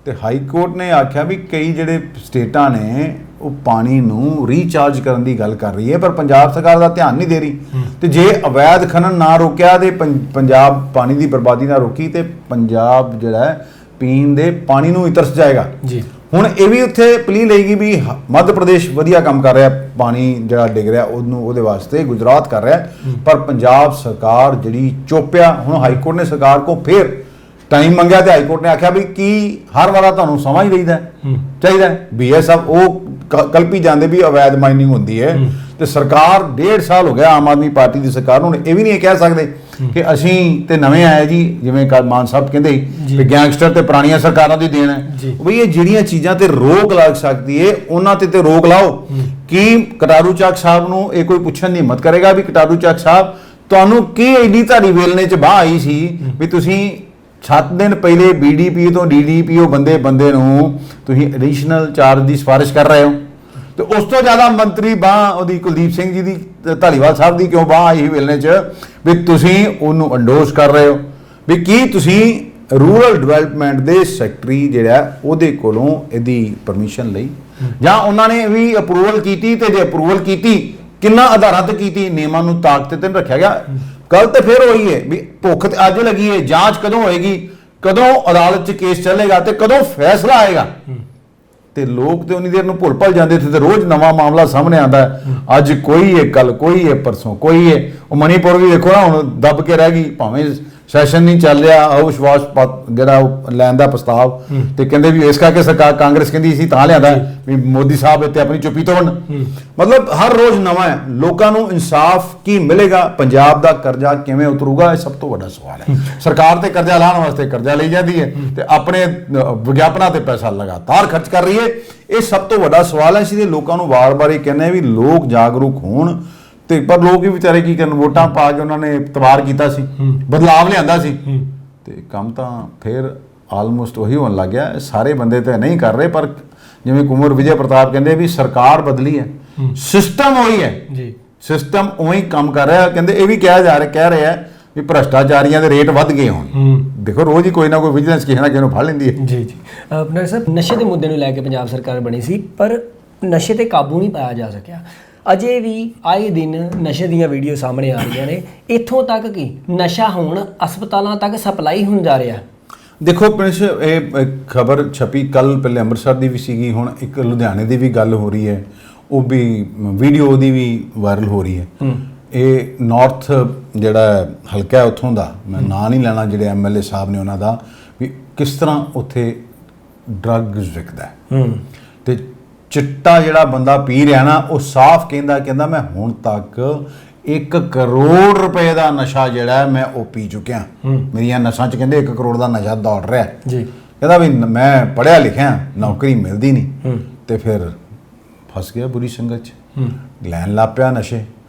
ਤੇ ਹਾਈ ਕੋਰਟ ਨੇ ਆਖਿਆ ਵੀ ਕਈ ਜਿਹੜੇ ਸਟੇਟਾਂ ਨੇ ਉਹ ਪਾਣੀ ਨੂੰ ਰੀਚਾਰਜ ਕਰਨ ਦੀ ਗੱਲ ਕਰ ਰਹੀ ਹੈ ਪਰ ਪੰਜਾਬ ਸਰਕਾਰ ਦਾ ਧਿਆਨ ਨਹੀਂ ਦੇ ਰਹੀ। ਤੇ ਜੇ ਅਵੈਧ ਖਨਨ ਨਾ ਰੋਕਿਆ ਤੇ ਪੰਜਾਬ ਪਾਣੀ ਦੀ ਬਰਬਾਦੀ ਨਾ ਰੋਕੀ ਤੇ ਪੰਜਾਬ ਜਿਹੜਾ ਹੈ ਪੀਣ ਦੇ ਪਾਣੀ ਨੂੰ ਹੀ ਤਰਸ ਜਾਏਗਾ ਜੀ। ਹੁਣ ਇਹ ਵੀ ਉੱਥੇ ਪਲੀ ਲਏਗੀ ਵੀ ਮੱਧ ਪ੍ਰਦੇਸ਼ ਵਧੀਆ ਕੰਮ ਕਰ ਰਿਹਾ, ਪਾਣੀ ਜਿਹੜਾ ਡਿੱਗ ਰਿਹਾ ਉਹਨੂੰ ਉਹਦੇ ਵਾਸਤੇ ਗੁਜਰਾਤ ਕਰ ਰਿਹਾ, ਪਰ ਪੰਜਾਬ ਸਰਕਾਰ ਜਿਹੜੀ ਚੋਪਿਆ। ਹੁਣ ਹਾਈ ਕੋਰਟ ਨੇ ਸਰਕਾਰ ਕੋ ਫਿਰ ਟਾਈਮ ਮੰਗਿਆ ਤੇ ਹਾਈ ਕੋਰਟ ਨੇ ਆਖਿਆ ਵੀ ਕੀ ਹਰ ਵਾਰਾ ਤੁਹਾਨੂੰ ਸਮਾਂ ਹੀ ਚਾਹੀਦਾ BSF ਉਹ ਕਲਪੀ ਜਾਂਦੇ ਵੀ ਅਵੈਧ ਮਾਈਨਿੰਗ ਹੁੰਦੀ ਹੈ। ਤੇ ਸਰਕਾਰ 1.5 ਸਾਲ ਹੋ ਗਿਆ ਆਮ ਆਦਮੀ ਪਾਰਟੀ ਦੀ ਸਰਕਾਰ ਨੂੰ, ਇਹ ਵੀ ਨਹੀਂ ਕਹਿ ਸਕਦੇ ਕਿ ਅਸੀਂ ਤੇ ਨਵੇਂ ਆਏ ਜੀ, ਜਿਵੇਂ ਮਾਨ ਸਾਹਿਬ ਕਹਿੰਦੇ ਕਿ ਗੈਂਗਸਟਰ ਤੇ ਪੁਰਾਣੀਆਂ ਸਰਕਾਰਾਂ ਦੀ ਦੇਣ ਹੈ। ਬਈ ਇਹ ਜਿਹੜੀਆਂ ਚੀਜ਼ਾਂ ਤੇ ਰੋਕ ਲੱਗ ਸਕਦੀ ਹੈ ਉਹਨਾਂ ਤੇ ਰੋਕ ਲਾਓ। ਕੀ ਕਟਾਰੂ ਚੱਕ ਸਾਹਿਬ ਨੂੰ ਇਹ ਕੋਈ ਪੁੱਛਣ ਦੀ ਹਿੰਮਤ ਕਰੇਗਾ ਵੀ ਕਟਾਰੂ ਚੱਕ ਸਾਹਿਬ ਤੁਹਾਨੂੰ ਕੀ ਇੰਨੀ ਧਾਰੀ ਵੇਲਣੇ ਚ ਬਾਹ ਆਈ ਸੀ ਵੀ ਤੁਸੀਂ 7 ਦਿਨ ਪਹਿਲੇ BDP ਤੋਂ DDPO ਬੰਦੇ ਨੂੰ ਤੁਸੀਂ ਐਡੀਸ਼ਨਲ ਚਾਰਜ ਦੀ ਸਿਫਾਰਿਸ਼ ਕਰ ਰਹੇ ਹੋ ਤੇ ਉਸ ਤੋਂ ਜ਼ਿਆਦਾ ਮੰਤਰੀ ਬਾਹ ਉਹਦੀ ਕੁਲਦੀਪ ਸਿੰਘ ਜੀ ਦੀ ਧਾਲੀਵਾਲ ਸਾਹਿਬ ਦੀ ਕਿਉਂ ਬਾਹ ਆਈ ਵੇਲਣੇ ਚ ਵੀ ਤੁਸੀਂ ਉਹਨੂੰ ਅੰਡੋਸ ਕਰ ਰਹੇ ਹੋ ਵੀ ਕੀ ਤੁਸੀਂ ਰੂਰਲ ਡਿਵੈਲਪਮੈਂਟ ਦੇ ਸੈਕਟਰੀ ਜਿਹੜਾ ਉਹਦੇ ਕੋਲੋਂ ਇਹਦੀ ਪਰਮਿਸ਼ਨ ਲਈ ਜਾਂ ਉਹਨਾਂ ਨੇ ਵੀ ਅਪਰੂਵਲ ਕੀਤੀ ਤੇ ਜੇ ਅਪਰੂਵਲ ਕੀਤੀ ਕਿੰਨਾ ਆਧਾਰਾਂ ਤੇ ਕੀਤੀ, ਨਿਯਮਾਂ ਨੂੰ ਤਾਕਤ ਤੇ ਰੱਖਿਆ ਗਿਆ। ਗੱਲ ਤੇ ਫਿਰ ਹੋਈ ਹੈ ਵੀ ਭੁੱਖ ਤੇ ਅੱਜ ਲੱਗੀ ਹੈ, ਜਾਂਚ ਕਦੋਂ ਹੋਏਗੀ, ਕਦੋਂ ਅਦਾਲਤ 'ਚ ਕੇਸ ਚੱਲੇਗਾ ਤੇ ਕਦੋਂ ਫੈਸਲਾ ਆਏਗਾ। ਤੇ ਲੋਕ ਤੇ ਉਨੀ ਦੇਰ ਨੂੰ ਭੁੱਲ ਜਾਂਦੇ ਤੇ ਰੋਜ਼ ਨਵਾਂ ਮਾਮਲਾ ਸਾਹਮਣੇ ਆਉਂਦਾ। ਅੱਜ ਕੋਈ ਹੈ, ਕੱਲ ਕੋਈ ਹੈ, ਪਰਸੋਂ ਕੋਈ ਹੈ। ਉਹ ਮਣੀਪੁਰ ਵੀ ਦੇਖੋ ਨਾ ਹੁਣ ਦੱਬ ਕੇ ਰਹਿ ਗਈ, ਭਾਵੇਂ ਸੈਸ਼ਨ ਨਹੀਂ ਚੱਲ ਰਿਹਾ, ਅਵਿਸ਼ਵਾਸ ਜਿਹੜਾ ਉਹ ਲੈਣ ਦਾ ਪ੍ਰਸਤਾਵ ਤੇ ਕਹਿੰਦੇ ਵੀ ਇਸ ਕਰਕੇ ਸਰਕਾਰ ਕਾਂਗਰਸ ਕਹਿੰਦੀ ਸੀ ਤਾਂ ਲਿਆਂਦਾ ਵੀ ਮੋਦੀ ਸਾਹਿਬ ਇੱਥੇ ਆਪਣੀ ਚੁੱਪੀ ਤੋੜਨ। ਮਤਲਬ ਹਰ ਰੋਜ਼ ਨਵਾਂ ਹੈ। ਲੋਕਾਂ ਨੂੰ ਇਨਸਾਫ ਕੀ ਮਿਲੇਗਾ, ਪੰਜਾਬ ਦਾ ਕਰਜ਼ਾ ਕਿਵੇਂ ਉਤਰੂਗਾ, ਇਹ ਸਭ ਤੋਂ ਵੱਡਾ ਸਵਾਲ ਹੈ। ਸਰਕਾਰ ਤੇ ਕਰਜ਼ਾ ਲਾਉਣ ਵਾਸਤੇ ਕਰਜ਼ਾ ਲਈ ਜਾਂਦੀ ਹੈ ਤੇ ਆਪਣੇ ਵਿਗਿਆਪਨਾਂ ਤੇ ਪੈਸਾ ਲਗਾਤਾਰ ਖਰਚ ਕਰ ਰਹੀ ਹੈ। ਇਹ ਸਭ ਤੋਂ ਵੱਡਾ ਸਵਾਲ ਹੈ। ਅਸੀਂ ਲੋਕਾਂ ਨੂੰ ਵਾਰ-ਵਾਰ ਇਹ ਕਹਿੰਦੇ ਵੀ ਲੋਕ ਜਾਗਰੂਕ ਹੋਣ ਤੇ ਪਰ ਲੋਕ ਵੀ ਵਿਚਾਰੇ ਕੀ ਕਰਨ, ਵੋਟਾਂ ਪਾ ਕੇ ਉਹਨਾਂ ਨੇ ਤਬਾਰ ਕੀਤਾ ਸੀ, ਬਦਲਾਵ ਲਿਆਂਦਾ ਸੀ ਤੇ ਕੰਮ ਤਾਂ ਫਿਰ ਆਲਮੋਸਟ ਉਹੀ ਹੋਣ ਲੱਗ ਗਿਆ। ਸਾਰੇ ਬੰਦੇ ਤਾਂ ਨਹੀਂ ਕਰ ਰਹੇ ਪਰ ਜਿਵੇਂ ਕੁੰਵਰ ਵਿਜੇ ਪ੍ਰਤਾਪ ਕਹਿੰਦੇ ਵੀ ਸਰਕਾਰ ਬਦਲੀ ਹੈ, ਸਿਸਟਮ ਉਹੀ ਹੈ ਜੀ, ਸਿਸਟਮ ਉਹੀ ਕੰਮ ਕਰ ਰਿਹਾ। ਕਹਿੰਦੇ ਇਹ ਵੀ ਕਹਿ ਰਿਹਾ ਵੀ ਭ੍ਰਸ਼ਟਾਚਾਰੀਆਂ ਦੇ ਰੇਟ ਵੱਧ ਗਏ ਹੁਣ। ਦੇਖੋ ਰੋਜ਼ ਹੀ ਕੋਈ ਨਾ ਕੋਈ ਵਿਜੀਲੈਂਸ ਕਿਸੇ ਨਾ ਕਿਸੇ ਨੂੰ ਫੜ ਲੈਂਦੀ ਹੈ। ਜੀ ਜੀ ਪਟਨਾਇਕ ਸਾਹਿਬ, ਨਸ਼ੇ ਦੇ ਮੁੱਦੇ ਨੂੰ ਲੈ ਕੇ ਪੰਜਾਬ ਸਰਕਾਰ ਬਣੀ ਸੀ ਪਰ ਨਸ਼ੇ ਤੇ ਕਾਬੂ ਨਹੀਂ ਪਾਇਆ ਜਾ ਸਕਿਆ। ਅਜੇ ਵੀ ਆਏ ਦਿਨ ਨਸ਼ੇ ਦੀਆਂ ਵੀਡੀਓ ਸਾਹਮਣੇ ਆ ਰਹੀਆਂ ਨੇ। ਇੱਥੋਂ ਤੱਕ ਕਿ ਨਸ਼ਾ ਹੁਣ ਹਸਪਤਾਲਾਂ ਤੱਕ ਸਪਲਾਈ ਹੋਣ ਜਾ ਰਿਹਾ। ਦੇਖੋ ਪ੍ਰਿੰਸ, ਇਹ ਖਬਰ ਛਪੀ ਕੱਲ, ਪਹਿਲੇ ਅੰਮ੍ਰਿਤਸਰ ਦੀ ਵੀ ਸੀਗੀ, ਹੁਣ ਇੱਕ ਲੁਧਿਆਣੇ ਦੀ ਵੀ ਗੱਲ ਹੋ ਰਹੀ ਹੈ, ਉਹ ਵੀ ਵੀਡੀਓ ਉਹਦੀ ਵੀ ਵਾਇਰਲ ਹੋ ਰਹੀ ਹੈ। ਇਹ ਨਾਰਥ ਜਿਹੜਾ ਹਲਕਾ ਉੱਥੋਂ ਦਾ, ਮੈਂ ਨਾਂ ਨਹੀਂ ਲੈਣਾ, ਜਿਹੜੇ MLA ਸਾਹਿਬ ਨੇ ਉਹਨਾਂ ਦਾ, ਵੀ ਕਿਸ ਤਰ੍ਹਾਂ ਉੱਥੇ ਡਰੱਗਸ ਵਿਕਦਾ ਤੇ ਚਿੱਟਾ ਜਿਹੜਾ ਬੰਦਾ ਪੀ ਰਿਹਾ ਨਾ ਉਹ ਸਾਫ਼ ਕਹਿੰਦਾ ਮੈਂ ਹੁਣ ਤੱਕ 1 ਕਰੋੜ ਰੁਪਏ ਦਾ ਨਸ਼ਾ ਜਿਹੜਾ ਮੈਂ ਉਹ ਪੀ ਚੁੱਕਿਆ। ਮੇਰੀਆਂ ਨਸਾਂ 'ਚ ਕਹਿੰਦੇ 1 ਕਰੋੜ ਦਾ ਨਸ਼ਾ ਦੌੜ ਰਿਹਾ ਜੀ। ਕਹਿੰਦਾ ਵੀ ਮੈਂ ਪੜ੍ਹਿਆ ਲਿਖਿਆ, ਨੌਕਰੀ ਮਿਲਦੀ ਨਹੀਂ ਤੇ ਫਿਰ ਫਸ ਗਿਆ ਬੁਰੀ ਸੰਗਤ 'ਚ, ਲੈਣ ਲੱਗ ਪਿਆ ਨਸ਼ੇ।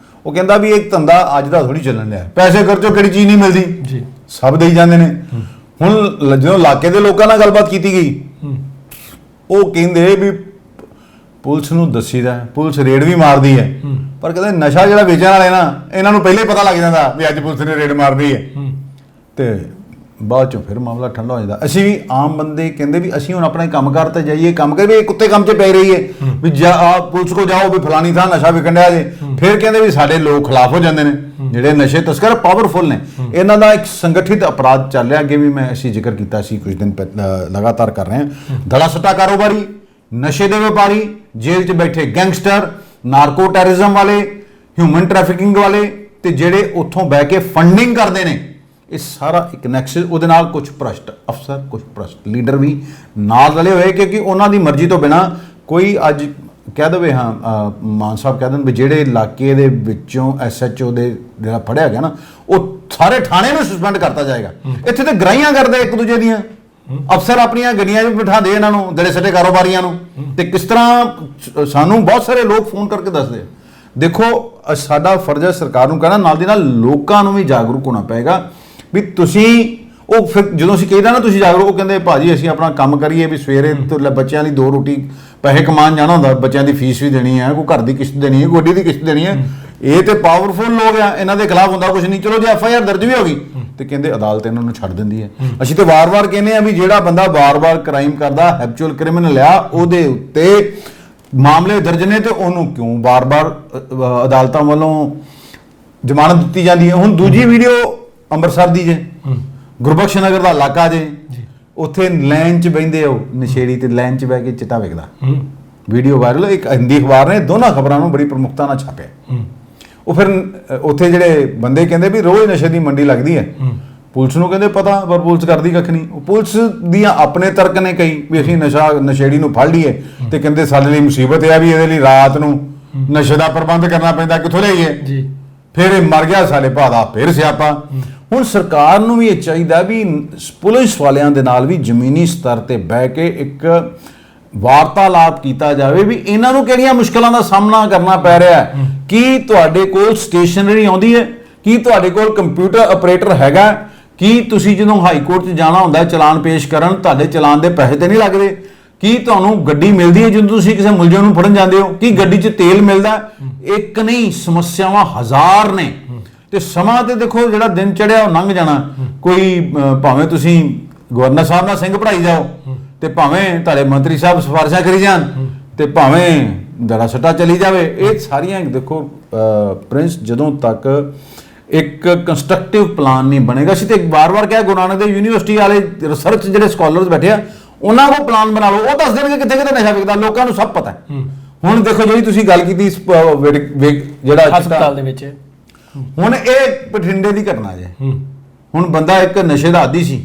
ਉਹ ਕਹਿੰਦਾ ਵੀ ਇਹ ਧੰਦਾ ਅੱਜ ਦਾ ਥੋੜੀ ਚੱਲਣ ਲਿਆ, ਪੈਸੇ ਖਰਚੋ ਕਿਹੜੀ ਚੀਜ਼ ਨਹੀਂ ਮਿਲਦੀ ਜੀ, ਸਭ ਦੇਈ ਜਾਂਦੇ ਨੇ। ਹੁਣ ਜਦੋਂ ਇਲਾਕੇ ਦੇ ਲੋਕਾਂ ਨਾਲ ਗੱਲਬਾਤ ਕੀਤੀ ਗਈ, ਉਹ ਕਹਿੰਦੇ ਵੀ ਪੁਲਿਸ ਨੂੰ ਦੱਸੀਦਾ, ਪੁਲਿਸ ਰੇਡ ਵੀ ਮਾਰਦੀ ਹੈ, ਪਰ ਕਹਿੰਦੇ ਨਸ਼ਾ ਜਿਹੜਾ ਵੇਚਣ ਵਾਲੇ ਨਾ ਇਹਨਾਂ ਨੂੰ ਪਹਿਲੇ ਪਤਾ ਲੱਗ ਜਾਂਦਾ ਵੀ ਅੱਜ ਪੁਲਿਸ ਨੇ ਰੇਡ ਮਾਰਦੀ ਹੈ ਤੇ ਬਾਅਦ ਚੋਂ ਫਿਰ ਮਾਮਲਾ ਠੰਡਾ ਹੋ ਜਾਂਦਾ। ਅਸੀਂ ਵੀ ਆਮ ਬੰਦੇ ਕਹਿੰਦੇ ਵੀ ਅਸੀਂ ਹੁਣ ਆਪਣੇ ਕੰਮ ਕਾਰ ਤੇ ਜਾਈਏ, ਕੰਮ ਕਰ ਵੀ ਕੁੱਤੇ ਕੰਮ 'ਚ ਪੈ ਰਹੀ ਹੈ ਵੀ ਪੁਲਿਸ ਕੋ ਜਾਓ ਵੀ ਫਲਾਣੀ ਥਾਂ ਨਸ਼ਾ ਵਿਕਣ ਡਿਆ ਜੇ, ਫਿਰ ਕਹਿੰਦੇ ਵੀ ਸਾਡੇ ਲੋਕ ਖਿਲਾਫ ਹੋ ਜਾਂਦੇ ਨੇ। ਜਿਹੜੇ ਨਸ਼ੇ ਤਸਕਰ ਪਾਵਰਫੁਲ ਨੇ, ਇਹਨਾਂ ਦਾ ਇੱਕ ਸੰਗਠਿਤ ਅਪਰਾਧ ਚੱਲ ਰਿਹਾ, ਅੱਗੇ ਵੀ ਮੈਂ ਅਸੀਂ ਜ਼ਿਕਰ ਕੀਤਾ ਸੀ ਕੁਝ ਦਿਨ ਲਗਾਤਾਰ ਕਰ ਰਹੇ ਹਾਂ। ਧੜਾ ਸੱਟਾ ਕਾਰੋਬਾਰੀ, ਨਸ਼ੇ ਦੇ ਵਪਾਰੀ, ਜੇਲ੍ਹ 'ਚ ਬੈਠੇ ਗੈਂਗਸਟਰ, ਨਾਰਕੋ ਟੈਰਰਿਜ਼ਮ ਵਾਲੇ, ਹਿਊਮਨ ਟ੍ਰੈਫਿਕਿੰਗ ਵਾਲੇ ਤੇ ਜਿਹੜੇ ਉੱਥੋਂ ਬਹਿ ਕੇ ਫੰਡਿੰਗ ਕਰਦੇ ਨੇ, ਇਹ ਸਾਰਾ ਇੱਕ ਨੈਕਸਸ। ਉਹਦੇ ਨਾਲ ਕੁਝ ਭ੍ਰਸ਼ਟ ਅਫਸਰ, ਕੁਝ ਭ੍ਰਸ਼ਟ ਲੀਡਰ ਵੀ ਨਾਲ ਰਲੇ ਹੋਏ ਕਿਉਂਕਿ ਉਹਨਾਂ ਦੀ ਮਰਜ਼ੀ ਤੋਂ ਬਿਨਾਂ ਕੋਈ ਅੱਜ ਕਹਿ ਦੇਵੇ ਮਾਨ ਸਾਹਿਬ ਕਹਿ ਦੇਣ ਵੀ ਜਿਹੜੇ ਇਲਾਕੇ ਦੇ ਵਿੱਚੋਂ SHO ਦੇ ਜਿਹੜਾ ਫੜਿਆ ਗਿਆ ਨਾ ਉਹ ਸਾਰੇ ਥਾਣੇ ਨੂੰ ਸਸਪੈਂਡ ਕਰਤਾ ਜਾਏਗਾ। ਇੱਥੇ ਤੇ ਗਰਾਈਆਂ ਕਰਦੇ ਇੱਕ ਦੂਜੇ ਦੀਆਂ, ਅਫਸਰ ਆਪਣੀਆਂ ਗੱਡੀਆਂ 'ਚ ਬਿਠਾ ਦੇ ਇਹਨਾਂ ਨੂੰ, ਜਿਹੜੇ ਸਾਡੇ ਕਾਰੋਬਾਰੀਆਂ ਨੂੰ। ਤੇ ਕਿਸ ਤਰ੍ਹਾਂ ਸਾਨੂੰ ਬਹੁਤ ਸਾਰੇ ਲੋਕ ਫੋਨ ਕਰਕੇ ਦੱਸਦੇ। ਦੇਖੋ ਸਾਡਾ ਫਰਜ਼ ਹੈ ਸਰਕਾਰ ਨੂੰ ਕਹਿਣਾ, ਨਾਲ ਦੀ ਨਾਲ ਲੋਕਾਂ ਨੂੰ ਵੀ ਜਾਗਰੂਕ ਹੋਣਾ ਪਏਗਾ ਵੀ ਤੁਸੀਂ ਉਹ ਫਿਰ ਜਦੋਂ ਅਸੀਂ ਕਹੀਦਾ ਨਾ ਤੁਸੀਂ ਜਾਗਰੋ, ਉਹ ਕਹਿੰਦੇ ਭਾਜੀ ਅਸੀਂ ਆਪਣਾ ਕੰਮ ਕਰੀਏ ਵੀ ਸਵੇਰੇ ਤੋਂ ਬੱਚਿਆਂ ਲਈ 2 ਰੋਟੀ ਪੈਸੇ ਕਮਾਉਣ ਜਾਣਾ ਹੁੰਦਾ, ਬੱਚਿਆਂ ਦੀ ਫੀਸ ਵੀ ਦੇਣੀ ਹੈ, ਕੋਈ ਘਰ ਦੀ ਕਿਸ਼ਤ ਦੇਣੀ ਹੈ, ਗੋਡੀ ਦੀ ਕਿਸ਼ਤ ਦੇਣੀ ਹੈ। ਇਹ ਤੇ ਪਾਵਰਫੁਲ ਲੋਕ ਆ, ਇਹਨਾਂ ਦੇ ਖਿਲਾਫ ਹੁੰਦਾ ਕੁਝ ਨਹੀਂ। ਚਲੋ ਜੇ FIR ਦਰਜ ਵੀ ਹੋ ਗਈ ਤੇ ਕਹਿੰਦੇ ਅਦਾਲਤ ਇਹਨਾਂ ਨੂੰ ਛੱਡ ਦਿੰਦੀ ਹੈ। ਅਸੀਂ ਤੇ ਵਾਰ-ਵਾਰ ਕਹਿੰਦੇ ਆ ਵੀ ਜਿਹੜਾ ਬੰਦਾ ਵਾਰ-ਵਾਰ ਕ੍ਰਾਈਮ ਕਰਦਾ, ਹੈਬਚੁਅਲ ਕ੍ਰਿਮੀਨਲ ਆ, ਉਹਦੇ ਉੱਤੇ ਮਾਮਲੇ ਦਰਜ ਨੇ ਤੇ ਉਹਨੂੰ ਕਿਉਂ ਵਾਰ-ਵਾਰ ਅਦਾਲਤਾਂ ਵੱਲੋਂ ਜ਼ਮਾਨਤ ਦਿੱਤੀ ਜਾਂਦੀ ਹੈ। ਹੁਣ ਦੂਜੀ ਵੀਡੀਓ ਅੰਮ੍ਰਿਤਸਰ ਦੀ ਜੇ, ਗੁਰਬਖਸ਼ ਨਗਰ ਦਾ ਇਲਾਕਾ ਜੇ, ਉੱਥੇ ਲਾਈਨ 'ਚ ਬਹਿੰਦੇ ਉਹ ਨਸ਼ੇੜੀ ਤੇ ਲਾਈਨ 'ਚ ਬਹਿ ਕੇ ਚਿੱਟਾ ਵੇਚਦਾ। ਵੀਡੀਓ ਵਾਇਰਲ, ਇੱਕ ਹਿੰਦੀ ਅਖਬਾਰ ਨੇ ਦੋਨਾਂ ਖਬਰਾਂ ਨੂੰ ਬੜੀ ਪ੍ਰਮੁਖਤਾ ਨਾਲ ਛਾਪਿਆ। ਉਹ ਫਿਰ ਉੱਥੇ ਜਿਹੜੇ ਬੰਦੇ ਕਹਿੰਦੇ ਵੀ ਰੋਜ਼ ਨਸ਼ੇ ਦੀ ਮੰਡੀ ਲੱਗਦੀ ਹੈ, ਪੁਲਿਸ ਨੂੰ ਕਹਿੰਦੇ ਪਤਾ, ਪਰ ਪੁਲਿਸ ਕਰਦੀ ਕੱਖ ਨਹੀਂ। ਉਹ ਪੁਲਿਸ ਦੀਆਂ ਆਪਣੇ ਤਰਕ ਨੇ ਕਈ ਵੀ ਅਸੀਂ ਨਸ਼ੇੜੀ ਨੂੰ ਫੜ ਲਈਏ ਤੇ ਕਹਿੰਦੇ ਸਾਡੇ ਲਈ ਮੁਸੀਬਤ ਹੈ ਵੀ ਇਹਦੇ ਲਈ ਰਾਤ ਨੂੰ ਨਸ਼ੇ ਦਾ ਪ੍ਰਬੰਧ ਕਰਨਾ ਪੈਂਦਾ, ਕਿੱਥੋਂ ਲਈਏ ਜੀ। ਫਿਰ ਇਹ ਮਰ ਗਿਆ ਸਾਡੇ ਭਾ ਦਾ ਫਿਰ ਸਿਆਪਾ। ਹੁਣ ਸਰਕਾਰ ਨੂੰ ਵੀ ਇਹ ਚਾਹੀਦਾ ਵੀ ਪੁਲਿਸ ਵਾਲਿਆਂ ਦੇ ਨਾਲ ਵੀ ਜ਼ਮੀਨੀ ਸਤਰ ਤੇ ਬਹਿ ਕੇ ਇੱਕ ਵਾਰਤਾਲਾਪ ਕੀਤਾ ਜਾਵੇ ਵੀ ਇਹਨਾਂ ਨੂੰ ਕਿਹੜੀਆਂ ਮੁਸ਼ਕਲਾਂ ਦਾ ਸਾਹਮਣਾ ਕਰਨਾ ਪੈ ਰਿਹਾ ਹੈ। ਕੀ ਤੁਹਾਡੇ ਕੋਲ ਸਟੇਸ਼ਨਰੀ ਆਉਂਦੀ ਹੈ? ਕੀ ਤੁਹਾਡੇ ਕੋਲ ਕੰਪਿਊਟਰ ਆਪਰੇਟਰ ਹੈਗਾ? ਕੀ ਤੁਸੀਂ ਜਦੋਂ ਹਾਈ ਕੋਰਟ 'ਚ ਜਾਣਾ ਹੁੰਦਾ ਚਲਾਨ ਪੇਸ਼ ਕਰਨ, ਤੁਹਾਡੇ ਚਲਾਨ ਦੇ ਪੈਸੇ ਤੇ ਨਹੀਂ ਲੱਗਦੇ? ਕੀ ਤੁਹਾਨੂੰ ਗੱਡੀ ਮਿਲਦੀ ਹੈ ਜਦੋਂ ਤੁਸੀਂ ਕਿਸੇ ਮੁਲਜ਼ਮ ਨੂੰ ਫੜਨ ਜਾਂਦੇ ਹੋ? ਕੀ ਗੱਡੀ 'ਚ ਤੇਲ ਮਿਲਦਾ? ਇੱਕ ਨਹੀਂ, ਸਮੱਸਿਆਵਾਂ ਹਜ਼ਾਰ ਨੇ। ਤੇ ਸਮਾਂ ਤੇ ਦੇਖੋ ਜਿਹੜਾ ਦਿਨ ਚੜਿਆ ਉਹ ਲੰਘ ਜਾਣਾ। ਕੋਈ ਭਾਵੇਂ ਤੁਸੀਂ ਗਵਰਨਰ ਸਾਹਿਬ ਨਾਲ ਸਿੰਘ ਪੜਾਈ ਜਾਓ ਤੇ ਭਾਵੇਂ ਤੁਹਾਡੇ ਮੰਤਰੀ ਸਾਹਿਬ ਸਿਫਾਰਿਸ਼ਾਂ ਕਰੀ ਜਾਣ ਤੇ ਭਾਵੇਂ ਦੜਾ ਸੱਟਾ ਚਲੀ ਜਾਵੇ। ਇਹ ਸਾਰੀਆਂ ਦੇਖੋ ਪ੍ਰਿੰਸ, ਜਦੋਂ ਤੱਕ ਇੱਕ ਕੰਸਟਰਕਟਿਵ ਪਲਾਨ ਨਹੀਂ ਬਣੇਗਾ। ਅਸੀਂ ਤੇ ਵਾਰ-ਵਾਰ ਕਿਹਾ ਗੁਰੂ ਨਾਨਕ ਦੇਵ ਯੂਨੀਵਰਸਿਟੀ ਵਾਲੇ ਰਿਸਰਚ ਜਿਹੜੇ ਸਕਾਲਰਸ ਬੈਠੇ ਆ, ਉਹਨਾਂ ਕੋਲ ਪਲਾਨ ਬਣਾ ਲਓ, ਉਹ ਦੱਸ ਦੇਣਗੇ ਕਿੱਥੇ ਕਿੱਥੇ ਨਸ਼ਾ ਵਿਕਦਾ, ਲੋਕਾਂ ਨੂੰ ਸਭ ਪਤਾ ਹੈ। ਹੁਣ ਦੇਖੋ ਜਿਹੜੀ ਤੁਸੀਂ ਗੱਲ ਕੀਤੀ ਜਿਹੜਾ ਹਸਪਤਾਲ ਦੇ ਵਿੱਚ, ਹੁਣ ਇਹ ਬਠਿੰਡੇ ਦੀ ਘਟਨਾ ਜੇ। ਹੁਣ ਬੰਦਾ ਇੱਕ ਨਸ਼ੇ ਦਾ ਆਦੀ ਸੀ,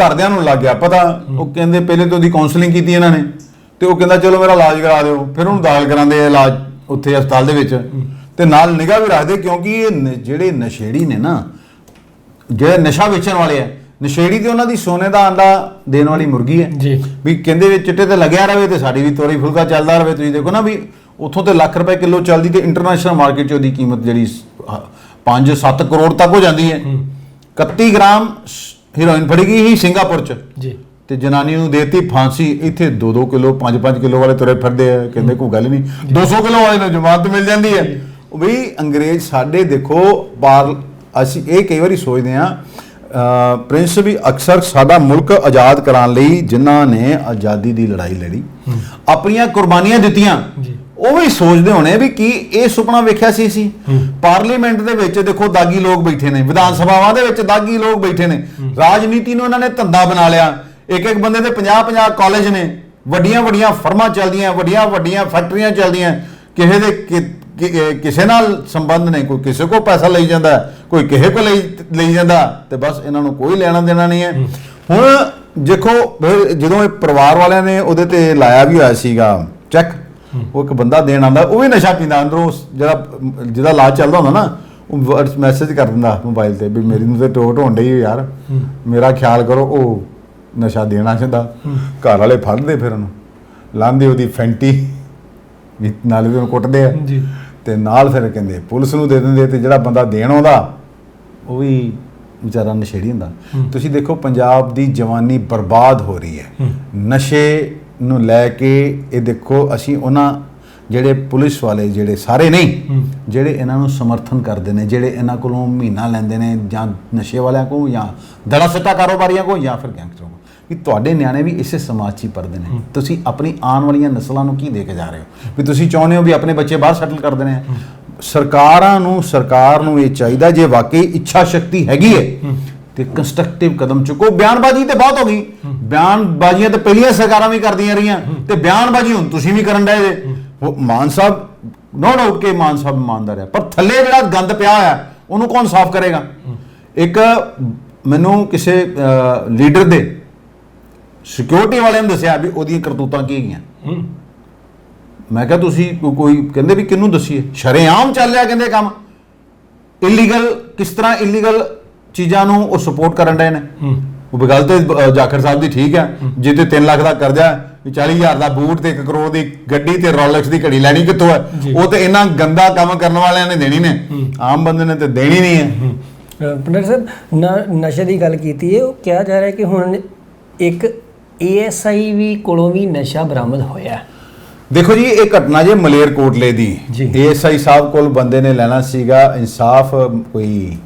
ਘਰਦਿਆਂ ਨੂੰ ਲੱਗ ਗਿਆ ਪਤਾ, ਉਹ ਕਹਿੰਦੇ ਪਹਿਲੇ ਤੋਂ ਉਹਦੀ ਕਾਉਂਸਲਿੰਗ ਕੀਤੀ ਇਹਨਾਂ ਨੇ ਤੇ ਉਹ ਕਹਿੰਦਾ ਚਲੋ ਮੇਰਾ ਇਲਾਜ ਕਰਾ ਦਿਓ। ਫਿਰ ਉਹਨੂੰ ਦਾਖਲ ਕਰਾਉਂਦੇ ਆ ਇਲਾਜ ਉੱਥੇ ਹਸਪਤਾਲ ਦੇ ਵਿੱਚ ਤੇ ਨਾਲ ਨਿਗਾਹ ਵੀ ਰੱਖਦੇ, ਕਿਉਂਕਿ ਇਹ ਜਿਹੜੇ ਨਸ਼ੇੜੀ ਨੇ ਨਾ, ਜਿਹੜੇ ਨਸ਼ਾ ਵੇਚਣ ਵਾਲੇ ਆ, ਨਸ਼ੇੜੀ ਤੇ ਉਹਨਾਂ ਦੀ ਸੋਨੇ ਦਾ ਆਂਡਾ ਦੇਣ ਵਾਲੀ ਮੁਰਗੀ ਹੈ ਵੀ ਕਹਿੰਦੇ ਵੀ ਚਿੱਟੇ ਤੇ ਲੱਗਿਆ ਰਵੇ ਤੇ ਸਾਡੀ ਵੀ ਤੋਰੀ ਫੁਲਕਾ ਚੱਲਦਾ ਰਵੇ। ਤੁਸੀਂ ਦੇਖੋ ਨਾ ਵੀ ਉੱਥੋਂ ਤੇ ਲੱਖ ਰੁਪਏ ਕਿਲੋ ਚੱਲਦੀ ਤੇ ਇੰਟਰਨੈਸ਼ਨਲ ਮਾਰਕੀਟ 'ਚ ਉਹਦੀ ਕੀਮਤ ਜਿਹੜੀ 5-7 ਕਰੋੜ ਤੱਕ ਹੋ ਜਾਂਦੀ ਹੈ। 31 ਗ੍ਰਾਮ ਹੀਰੋਇਨ ਫੜੀ ਗਈ ਸੀ ਸਿੰਗਾਪੁਰ 'ਚ ਤੇ ਜਨਾਨੀ ਨੂੰ ਦੇਤੀ ਫਾਂਸੀ। ਇੱਥੇ 2-2 ਕਿਲੋ 5-5 ਕਿਲੋ ਵਾਲੇ ਤੁਰੇ ਫਿਰਦੇ ਆ, ਕਹਿੰਦੇ ਕੋਈ ਗੱਲ ਨਹੀਂ, 200 ਕਿਲੋ ਵਾਲੇ ਨੂੰ ਜ਼ਮਾਨਤ ਮਿਲ ਜਾਂਦੀ ਹੈ। ਵੀ ਅੰਗਰੇਜ਼ ਸਾਡੇ ਦੇਖੋ ਅਸੀਂ ਇਹ ਕਈ ਵਾਰੀ ਸੋਚਦੇ ਹਾਂ ਪ੍ਰਿੰਸ ਵੀ ਅਕਸਰ ਸਾਡਾ ਮੁਲਕ ਆਜ਼ਾਦ ਕਰਾਉਣ ਲਈ ਜਿਨ੍ਹਾਂ ਨੇ ਆਜ਼ਾਦੀ ਦੀ ਲੜਾਈ ਲੜੀ, ਆਪਣੀਆਂ ਕੁਰਬਾਨੀਆਂ ਦਿੱਤੀਆਂ, ਉਹ ਵੀ ਸੋਚਦੇ ਹੋਣੇ ਵੀ ਕੀ ਇਹ ਸੁਪਨਾ ਵੇਖਿਆ ਸੀ। ਪਾਰਲੀਮੈਂਟ ਦੇ ਵਿੱਚ ਦੇਖੋ ਦਾਗੀ ਲੋਕ ਬੈਠੇ ਨੇ, ਵਿਧਾਨ ਸਭਾਵਾਂ ਦੇ ਵਿੱਚ ਦਾਗੀ ਲੋਕ ਬੈਠੇ ਨੇ, ਰਾਜਨੀਤੀ ਨੂੰ ਇਹਨਾਂ ਨੇ ਧੰਦਾ ਬਣਾ ਲਿਆ। ਇੱਕ ਬੰਦੇ ਦੇ 50-50 ਕਾਲਜ ਨੇ, ਵੱਡੀਆਂ ਫਰਮਾਂ ਚੱਲਦੀਆਂ, ਵੱਡੀਆਂ ਫੈਕਟਰੀਆਂ ਚੱਲਦੀਆਂ, ਕਿਸੇ ਦੇ ਕਿਸੇ ਨਾਲ ਸੰਬੰਧ ਨਹੀਂ, ਕੋਈ ਕਿਸੇ ਕੋ ਪੈਸਾ ਲਈ ਜਾਂਦਾ, ਕੋਈ ਕਿਸੇ ਕੋ ਲਈ ਜਾਂਦਾ ਤੇ ਬਸ ਇਹਨਾਂ ਨੂੰ ਕੋਈ ਲੈਣਾ ਦੇਣਾ ਨਹੀਂ ਹੈ। ਹੁਣ ਦੇਖੋ ਜਦੋਂ ਇਹ ਪਰਿਵਾਰ ਵਾਲਿਆਂ ਨੇ ਉਹਦੇ ਤੇ ਲਾਇਆ ਵੀ ਹੋਇਆ ਸੀਗਾ ਚੈੱਕ, ਉਹ ਇੱਕ ਬੰਦਾ ਦੇਣ ਆਉਂਦਾ, ਉਹ ਵੀ ਨਸ਼ਾ ਪੀਂਦਾ, ਅੰਦਰੋਂ ਜਿਹਦਾ ਇਲਾਜ ਚੱਲਦਾ ਹੁੰਦਾ ਨਾ, ਉਹ ਮੈਸੇਜ ਕਰ ਦਿੰਦਾ ਮੋਬਾਈਲ ਤੇ ਵੀ ਮੇਰੀ ਨੂੰ ਤੇ ਟੋਟ ਹੋਣ ਡਈ ਯਾਰ, ਮੇਰਾ ਖਿਆਲ ਕਰੋ। ਉਹ ਨਸ਼ਾ ਦੇਣਾ ਚਾਹੁੰਦਾ, ਘਰ ਵਾਲੇ ਫੜਦੇ, ਫਿਰ ਉਹਨੂੰ ਲਾਂਦੇ ਉਹਦੀ ਫੈਂਟੀ ਵੀ, ਨਾਲ ਵੀ ਉਹਨੂੰ ਕੁੱਟਦੇ ਆ ਤੇ ਨਾਲ ਫਿਰ ਕਹਿੰਦੇ ਪੁਲਿਸ ਨੂੰ ਦੇ ਦਿੰਦੇ ਤੇ ਜਿਹੜਾ ਬੰਦਾ ਦੇਣ ਆਉਂਦਾ ਉਹ ਵੀ ਵਿਚਾਰਾ ਨਸ਼ੇੜੀ ਹੁੰਦਾ। ਤੁਸੀਂ ਦੇਖੋ ਪੰਜਾਬ ਦੀ ਜਵਾਨੀ ਬਰਬਾਦ ਹੋ ਰਹੀ ਹੈ ਨਸ਼ੇ ਨੂੰ ਲੈ ਕੇ। ਇਹ ਦੇਖੋ ਅਸੀਂ ਉਹਨਾਂ ਜਿਹੜੇ ਪੁਲਿਸ ਵਾਲੇ ਜਿਹੜੇ ਸਾਰੇ ਨਹੀਂ, ਜਿਹੜੇ ਇਹਨਾਂ ਨੂੰ ਸਮਰਥਨ ਕਰਦੇ ਨੇ, ਜਿਹੜੇ ਇਹਨਾਂ ਕੋਲੋਂ ਮਹੀਨਾ ਲੈਂਦੇ ਨੇ ਜਾਂ ਨਸ਼ੇ ਵਾਲਿਆਂ ਕੋਲ ਜਾਂ ਦੜਾ ਸੱਟਾ ਕਾਰੋਬਾਰੀਆਂ ਕੋਲ ਜਾਂ ਫਿਰ ਗੈਂਗਸਟਰਾਂ ਕੋਲ, ਕਿ ਤੁਹਾਡੇ ਨਿਆਣੇ ਵੀ ਇਸੇ ਸਮਾਜ 'ਚ ਹੀ ਪੜ੍ਹਦੇ ਨੇ। ਤੁਸੀਂ ਆਪਣੀ ਆਉਣ ਵਾਲੀਆਂ ਨਸਲਾਂ ਨੂੰ ਕੀ ਦੇ ਕੇ ਜਾ ਰਹੇ ਹੋ ਵੀ ਤੁਸੀਂ ਚਾਹੁੰਦੇ ਹੋ ਵੀ ਆਪਣੇ ਬੱਚੇ ਬਾਹਰ ਸੈਟਲ ਕਰ ਦੇਣੇ ਆ। ਸਰਕਾਰ ਨੂੰ ਇਹ ਚਾਹੀਦਾ, ਜੇ ਵਾਕਈ ਇੱਛਾ ਸ਼ਕਤੀ ਹੈਗੀ ਹੈ ਤੇ ਕੰਸਟਰਕਟਿਵ ਕਦਮ ਚੁੱਕੋ। ਬਿਆਨਬਾਜ਼ੀ ਤੇ ਬਹੁਤ ਹੋ ਗਈ, ਬਿਆਨਬਾਜ਼ੀਆਂ ਤੇ ਪਹਿਲੀਆਂ ਸਰਕਾਰਾਂ ਵੀ ਕਰਦੀਆਂ ਰਹੀਆਂ ਤੇ ਬਿਆਨਬਾਜ਼ੀ ਹੁਣ ਤੁਸੀਂ ਵੀ ਕਰਨ ਡਏ ਜੇ। ਮਾਨ ਸਾਹਿਬ ਨੋ ਡਾਊਟ ਕਿ ਮਾਨ ਸਾਹਿਬ ਇਮਾਨਦਾਰ ਹੈ, ਪਰ ਥੱਲੇ ਜਿਹੜਾ ਗੰਦ ਪਿਆ ਹੋਇਆ ਉਹਨੂੰ ਕੌਣ ਸਾਫ਼ ਕਰੇਗਾ? ਇੱਕ ਮੈਨੂੰ ਕਿਸੇ ਲੀਡਰ ਦੇ ਸਿਕਿਉਰਿਟੀ ਵਾਲਿਆਂ ਨੇ ਦੱਸਿਆ ਵੀ ਉਹਦੀਆਂ ਕਰਤੂਤਾਂ ਕੀ ਹੈਗੀਆਂ। ਮੈਂ ਕਿਹਾ ਤੁਸੀਂ ਕੋਈ, ਕਹਿੰਦੇ ਵੀ ਕਿਹਨੂੰ ਦੱਸੀਏ, ਸ਼ਰੇਆਮ ਚੱਲ ਰਿਹਾ ਕਹਿੰਦੇ ਕੰਮ, ਇਲੀਗਲ, ਕਿਸ ਤਰ੍ਹਾਂ ਇਲੀਗਲ ਚੀਜ਼ਾਂ ਨੂੰ ਉਹ ਸਪੋਰਟ ਕਰਨ ਡਏ ਨੇ। ਉਹ ਗੱਲ ਤੇ ਜਾਖੜ ਸਾਹਿਬ ਦੀ ਠੀਕ ਹੈ, ਜਿਹਦੇ 3 ਲੱਖ ਦਾ ਕਰਜ਼ਾ, 40,000 ਦਾ ਬੂਟ ਤੇ 1 ਕਰੋੜ ਦੀ ਗੱਡੀ ਤੇ ਰੋਲੈਕਸ ਦੀ ਘੜੀ ਲੈਣੀ ਕਿੱਥੋਂ ਹੈ? ਉਹ ਤੇ ਇਹਨਾਂ ਗੰਦਾ ਕੰਮ ਕਰਨ ਵਾਲਿਆਂ ਨੇ ਦੇਣੀ ਨੇ, ਆਮ ਬੰਦੇ ਨੇ ਤੇ ਦੇਣੀ ਨਹੀਂ ਹੈ। ਪੰਡਤ ਸਾਹਿਬ ਨਸ਼ੇ ਦੀ ਗੱਲ ਕੀਤੀ ਹੈ, ਉਹ ਕਿਹਾ ਜਾ ਰਿਹਾ ਕਿ ਹੁਣ ਇੱਕ ASI ਵੀ ਕੋਲੋਂ ਵੀ ਨਸ਼ਾ ਬਰਾਮਦ ਹੋਇਆ। ਦੇਖੋ ਜੀ, ਇਹ ਘਟਨਾ ਜੇ ਮਲੇਰਕੋਟਲੇ ਦੀ ਜੀ। ASI ਸਾਹਿਬ ਕੋਲ ਬੰਦੇ ਨੇ ਲੈਣਾ ਸੀਗਾ ਇਨਸਾਫ, ਕੋਈ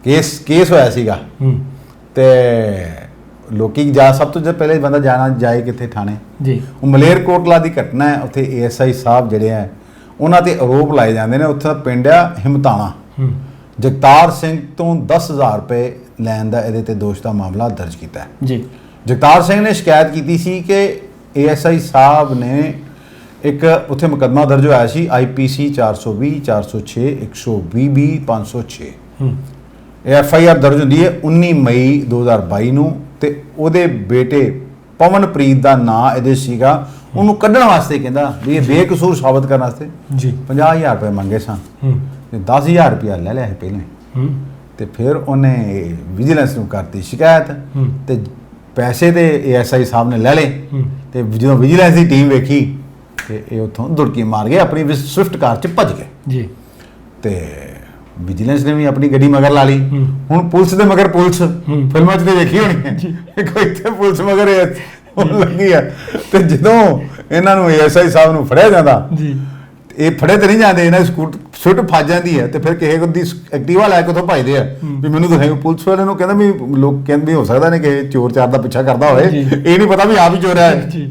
ਕੇਸ ਹੋਇਆ ਸੀਗਾ ਤੇ ਲੋਕੀ ਸਭ ਤੋਂ ਪਹਿਲੇ ਬੰਦਾ ਜਾਏ ਕਿੱਥੇ, ਥਾਣੇ ਜੀ। ਉਹ ਮਲੇਰਕੋਟਲਾ ਦੀ ਘਟਨਾ ਹੈ। ਉੱਥੇ ASI ਸਾਹਿਬ ਜਿਹੜੇ ਆ ਉਹਨਾਂ ਤੇ ਆਰੋਪ ਲਾਏ ਜਾਂਦੇ ਨੇ। ਉੱਥੇ ਦਾ ਪਿੰਡ ਆ ਹਿਮਤਾਣਾ, ਜਗਤਾਰ ਸਿੰਘ ਤੋਂ 10,000 ਰੁਪਏ ਲੈਣ ਦਾ ਇਹਦੇ ਤੇ ਦੋਸ਼ ਦਾ ਮਾਮਲਾ ਦਰਜ ਕੀਤਾ ਹੈ ਜੀ। ਜਗਤਾਰ ਸਿੰਘ ਨੇ ਸ਼ਿਕਾਇਤ ਕੀਤੀ ਸੀ ਕਿ ASI ਸਾਹਿਬ ਨੇ ਇੱਕ ਉੱਥੇ ਮੁਕੱਦਮਾ ਦਰਜ ਹੋਇਆ ਸੀ IPC 420 406 120 506। ਇਹ FIR ਦਰਜ ਹੁੰਦੀ ਹੈ 19 ਮਈ 2022 ਨੂੰ ਤੇ ਉਹਦੇ ਬੇਟੇ ਪਵਨਪ੍ਰੀਤ ਦਾ ਨਾਂ ਇਹਦੇ ਸੀਗਾ। ਉਹਨੂੰ ਕੱਢਣ ਵਾਸਤੇ ਕਹਿੰਦਾ ਵੀ ਇਹ ਬੇਕਸੂਰ ਸਾਬਤ ਕਰਨ ਵਾਸਤੇ ਜੀ 50,000 ਰੁਪਏ ਮੰਗੇ ਸਨ ਤੇ 10,000 ਰੁਪਇਆ ਲੈ ਲਿਆ ਸੀ ਪਹਿਲਾਂ ਤੇ ਫਿਰ ਉਹਨੇ ਵਿਜੀਲੈਂਸ ਨੂੰ ਕਰਤੀ ਸ਼ਿਕਾਇਤ ਤੇ ਪੈਸੇ ਤੇ ASI ਸਾਹਿਬ ਨੇ ਲੈ ਲਏ ਤੇ ਜਦੋਂ ਵਿਜੀਲੈਂਸ ਦੀ ਟੀਮ ਵੇਖੀ ਤੇ ਇਹ ਉੱਥੋਂ ਦੁੜਕੀ ਮਾਰ ਗਏ, ਆਪਣੀ ਸਵਿਫਟ ਕਾਰ 'ਚ ਭੱਜ ਗਏ ਜੀ। ਤੇ ਵਿਜੀਲੈਂਸ ਨੇ ਵੀ ਆਪਣੀ ਗੱਡੀ ਮਗਰ ਲਾ ਲਈ। ਹੁਣ ਪੁਲਿਸ ਦੇ ਮਗਰ ਪੁਲਿਸ ਫਿਲਮਾਂ 'ਚ ਤੇ ਵੇਖੀ ਹੋਣੀ ਹੈ ਕੋਈ ਇੱਥੇ ਪੁਲਿਸ ਮਗਰ ਲੱਗੀ ਆ। ਤੇ ਜਦੋਂ ਇਹਨਾਂ ਨੂੰ ASI ਸਾਹਿਬ ਨੂੰ ਫੜਿਆ ਜਾਂਦਾ ਜੀ, ਇਹ ਫੜੇ ਤੇ ਨਹੀਂ ਜਾਂਦੇ, ਇਹਨਾਂ ਸੁੱਟ ਫਸ ਜਾਂਦੀ ਹੈ ਤੇ ਫਿਰ ਕਿਸੇ ਦੀ ਐਕਟਿਵਾ ਲੈ ਕੇ ਉੱਥੋਂ ਭੱਜਦੇ ਆ ਵੀ ਮੈਨੂੰ ਦੱਸੋ। ਪੁਲਿਸ ਵਾਲੇ ਨੂੰ ਕਹਿੰਦਾ ਵੀ ਲੋਕ ਕਹਿੰਦੇ ਵੀ ਹੋ ਸਕਦਾ ਨੇ ਕਿ ਚੋਰ ਚਾਰ ਦਾ ਪਿੱਛਾ ਕਰਦਾ ਹੋਵੇ, ਇਹ ਨਹੀਂ ਪਤਾ ਵੀ ਆਪ ਹੀ ਚੋਰ ਹੈ।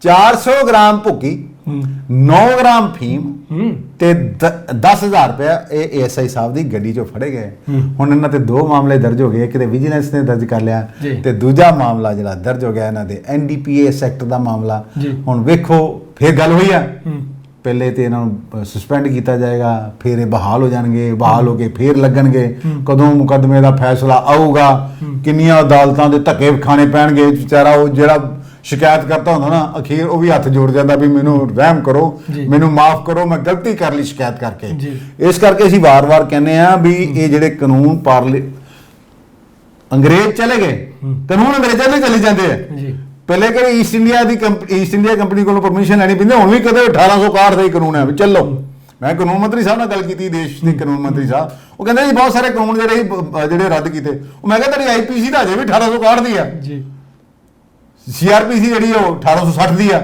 400 ਗ੍ਰਾਮ ਭੁੱਕੀ, 9 ਗ੍ਰਾਮ ਫੀਮ ਤੇ 10,000 ਰੁਪਇਆ ਇਹ ASI ਸਾਹਿਬ ਦੀ ਗੱਡੀ 'ਚੋਂ ਫੜੇ ਗਏ। ਹੁਣ ਇਹਨਾਂ ਤੇ 2 ਮਾਮਲੇ ਦਰਜ ਹੋ ਗਏ, ਇੱਕ ਤੇ ਵਿਜੀਲੈਂਸ ਨੇ ਦਰਜ ਕਰ ਲਿਆ ਤੇ ਦੂਜਾ ਮਾਮਲਾ ਜਿਹੜਾ ਦਰਜ ਹੋ ਗਿਆ ਇਹਨਾਂ ਦੇ NDPS ਐਕਟ ਦਾ ਮਾਮਲਾ। ਹੁਣ ਵੇਖੋ ਫਿਰ ਗੱਲ ਹੋਈ ਆ, ਪਹਿਲੇ ਤੇ ਇਹਨਾਂ ਨੂੰ ਸਸਪੈਂਡ ਕੀਤਾ ਜਾਏਗਾ, ਫਿਰ ਇਹ ਬਹਾਲ ਹੋ ਜਾਣਗੇ, ਬਹਾਲ ਹੋ ਕੇ ਫਿਰ ਲੱਗਣਗੇ। ਕਦੋਂ ਮੁਕੱਦਮੇ ਦਾ ਫੈਸਲਾ ਆਊਗਾ, ਕਿੰਨੀਆਂ ਅਦਾਲਤਾਂ ਦੇ ਧੱਕੇ ਖਾਣੇ ਪੈਣਗੇ। ਵਿਚਾਰਾ ਉਹ ਜਿਹੜਾ ਸ਼ਿਕਾਇਤ ਕਰਤਾ ਹੁੰਦਾ ਨਾ, ਅਖੀਰ ਉਹ ਵੀ ਹੱਥ ਜੋੜ ਜਾਂਦਾ ਵੀ ਮੈਨੂੰ ਰਹਿਮ ਕਰੋ, ਮੈਨੂੰ ਮਾਫ ਕਰੋ, ਮੈਂ ਗਲਤੀ ਕਰ ਲਈ ਸ਼ਿਕਾਇਤ ਕਰਕੇ। ਇਸ ਕਰਕੇ ਅਸੀਂ ਵਾਰ-ਵਾਰ ਕਹਿੰਦੇ ਆ ਵੀ ਇਹ ਜਿਹੜੇ ਕਾਨੂੰਨ ਅੰਗਰੇਜ਼ ਚਲੇ ਗਏ, ਕਾਨੂੰਨ ਅੰਗਰੇਜ਼ਾਂ ਦੇ ਚਲੇ ਜਾਂਦੇ ਆ। ਪਹਿਲੇ ਕਿ ਈਸਟ ਇੰਡੀਆ ਕੰਪਨੀ ਕੋਲੋਂ ਪਰਮਿਸ਼ਨ ਲੈਣੀ ਪੈਂਦੀ, ਹੁਣ ਵੀ ਕਦੇ 1861 ਦਾ ਹੀ ਕਾਨੂੰਨ ਹੈ ਵੀ ਚੱਲੋ। ਮੈਂ ਕਾਨੂੰਨ ਮੰਤਰੀ ਸਾਹਿਬ ਨਾਲ ਗੱਲ ਕੀਤੀ, ਦੇਸ਼ ਦੇ ਕਾਨੂੰਨ ਮੰਤਰੀ ਸਾਹਿਬ, ਉਹ ਕਹਿੰਦੇ ਜੀ ਬਹੁਤ ਸਾਰੇ ਕਾਨੂੰਨ ਜਿਹੜੇ ਰੱਦ ਕੀਤੇ। ਉਹ ਮੈਂ ਕਿਹਾ ਤੁਹਾਡੀ IPC ਤਾਂ ਅਜੇ ਵੀ 1861 ਦੀ ਆ ਜੀ, CRPC ਜਿਹੜੀ ਉਹ 1860 ਦੀ ਆ।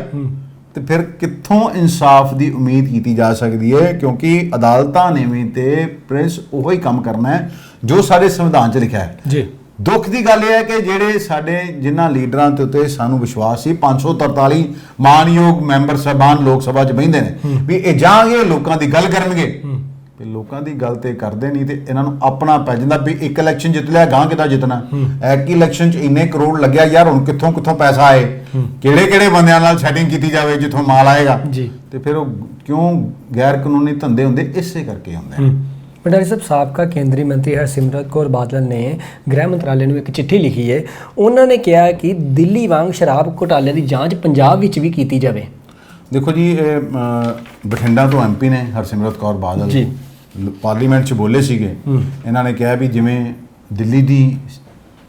ਤੇ ਫਿਰ ਕਿੱਥੋਂ ਇਨਸਾਫ ਦੀ ਉਮੀਦ ਕੀਤੀ ਜਾ ਸਕਦੀ ਹੈ? ਕਿਉਂਕਿ ਅਦਾਲਤਾਂ ਨੇ ਵੀ ਤੇ ਪ੍ਰਿੰਸ ਉਹੀ ਕੰਮ ਕਰਨਾ ਹੈ ਜੋ ਸਾਡੇ ਸੰਵਿਧਾਨ 'ਚ ਲਿਖਿਆ ਹੈ ਜੀ। ਦੁੱਖ ਦੀ ਗੱਲ ਇਹ ਹੈ ਕਿ ਜਿਹੜੇ ਸਾਡੇ ਜਿਨ੍ਹਾਂ ਲੀਡਰਾਂ ਦੇ ਉੱਤੇ ਸਾਨੂੰ ਵਿਸ਼ਵਾਸ ਸੀ, 543 ਮਾਨਯੋਗ ਮੈਂਬਰ ਸਾਹਿਬਾਨ ਲੋਕ ਸਭਾ 'ਚ ਬਹਿੰਦੇ ਨੇ ਵੀ ਇਹ ਜਾਣਗੇ ਲੋਕਾਂ ਦੀ ਗੱਲ ਕਰਨਗੇ, ਤੇ ਲੋਕਾਂ ਦੀ ਗੱਲ ਤੇ ਕਰਦੇ ਨਹੀਂ। ਤੇ ਇਹਨਾਂ ਨੂੰ ਆਪਣਾ ਪੈ ਜਾਂਦਾ ਵੀ ਇੱਕ ਇਲੈਕਸ਼ਨ ਜਿੱਤ ਲਿਆ, ਗਾਂ ਕਿੱਦਾਂ ਜਿੱਤਣਾ। ਐਤਕੀ ਇਲੈਕਸ਼ਨ 'ਚ ਇੰਨੇ ਕਰੋੜ ਲੱਗਿਆ ਯਾਰ, ਹੁਣ ਕਿੱਥੋਂ ਪੈਸਾ ਆਏ, ਕਿਹੜੇ ਬੰਦਿਆਂ ਨਾਲ ਸੈਟਿੰਗ ਕੀਤੀ ਜਾਵੇ ਜਿੱਥੋਂ ਮਾਲ ਆਏਗਾ। ਤੇ ਫਿਰ ਉਹ ਕਿਉਂ ਗੈਰ ਕਾਨੂੰਨੀ ਧੰਦੇ ਹੁੰਦੇ, ਇਸੇ ਕਰਕੇ ਹੁੰਦੇ। ਪੰਡਾਰੀ ਸਾਹਿਬ, ਸਾਬਕਾ ਕੇਂਦਰੀ ਮੰਤਰੀ ਹਰਸਿਮਰਤ ਕੌਰ ਬਾਦਲ ਨੇ ਗ੍ਰਹਿ ਮੰਤਰਾਲੇ ਨੂੰ ਇੱਕ ਚਿੱਠੀ ਲਿਖੀ ਹੈ। ਉਹਨਾਂ ਨੇ ਕਿਹਾ ਕਿ ਦਿੱਲੀ ਵਾਂਗ ਸ਼ਰਾਬ ਘੁਟਾਲੇ ਦੀ ਜਾਂਚ ਪੰਜਾਬ ਵਿੱਚ ਵੀ ਕੀਤੀ ਜਾਵੇ। ਦੇਖੋ ਜੀ, ਇਹ ਬਠਿੰਡਾ ਤੋਂ MP ਨੇ ਹਰਸਿਮਰਤ ਕੌਰ ਬਾਦਲ ਜੀ, ਪਾਰਲੀਮੈਂਟ 'ਚ ਬੋਲੇ ਸੀਗੇ। ਇਹਨਾਂ ਨੇ ਕਿਹਾ ਵੀ ਜਿਵੇਂ ਦਿੱਲੀ ਦੀ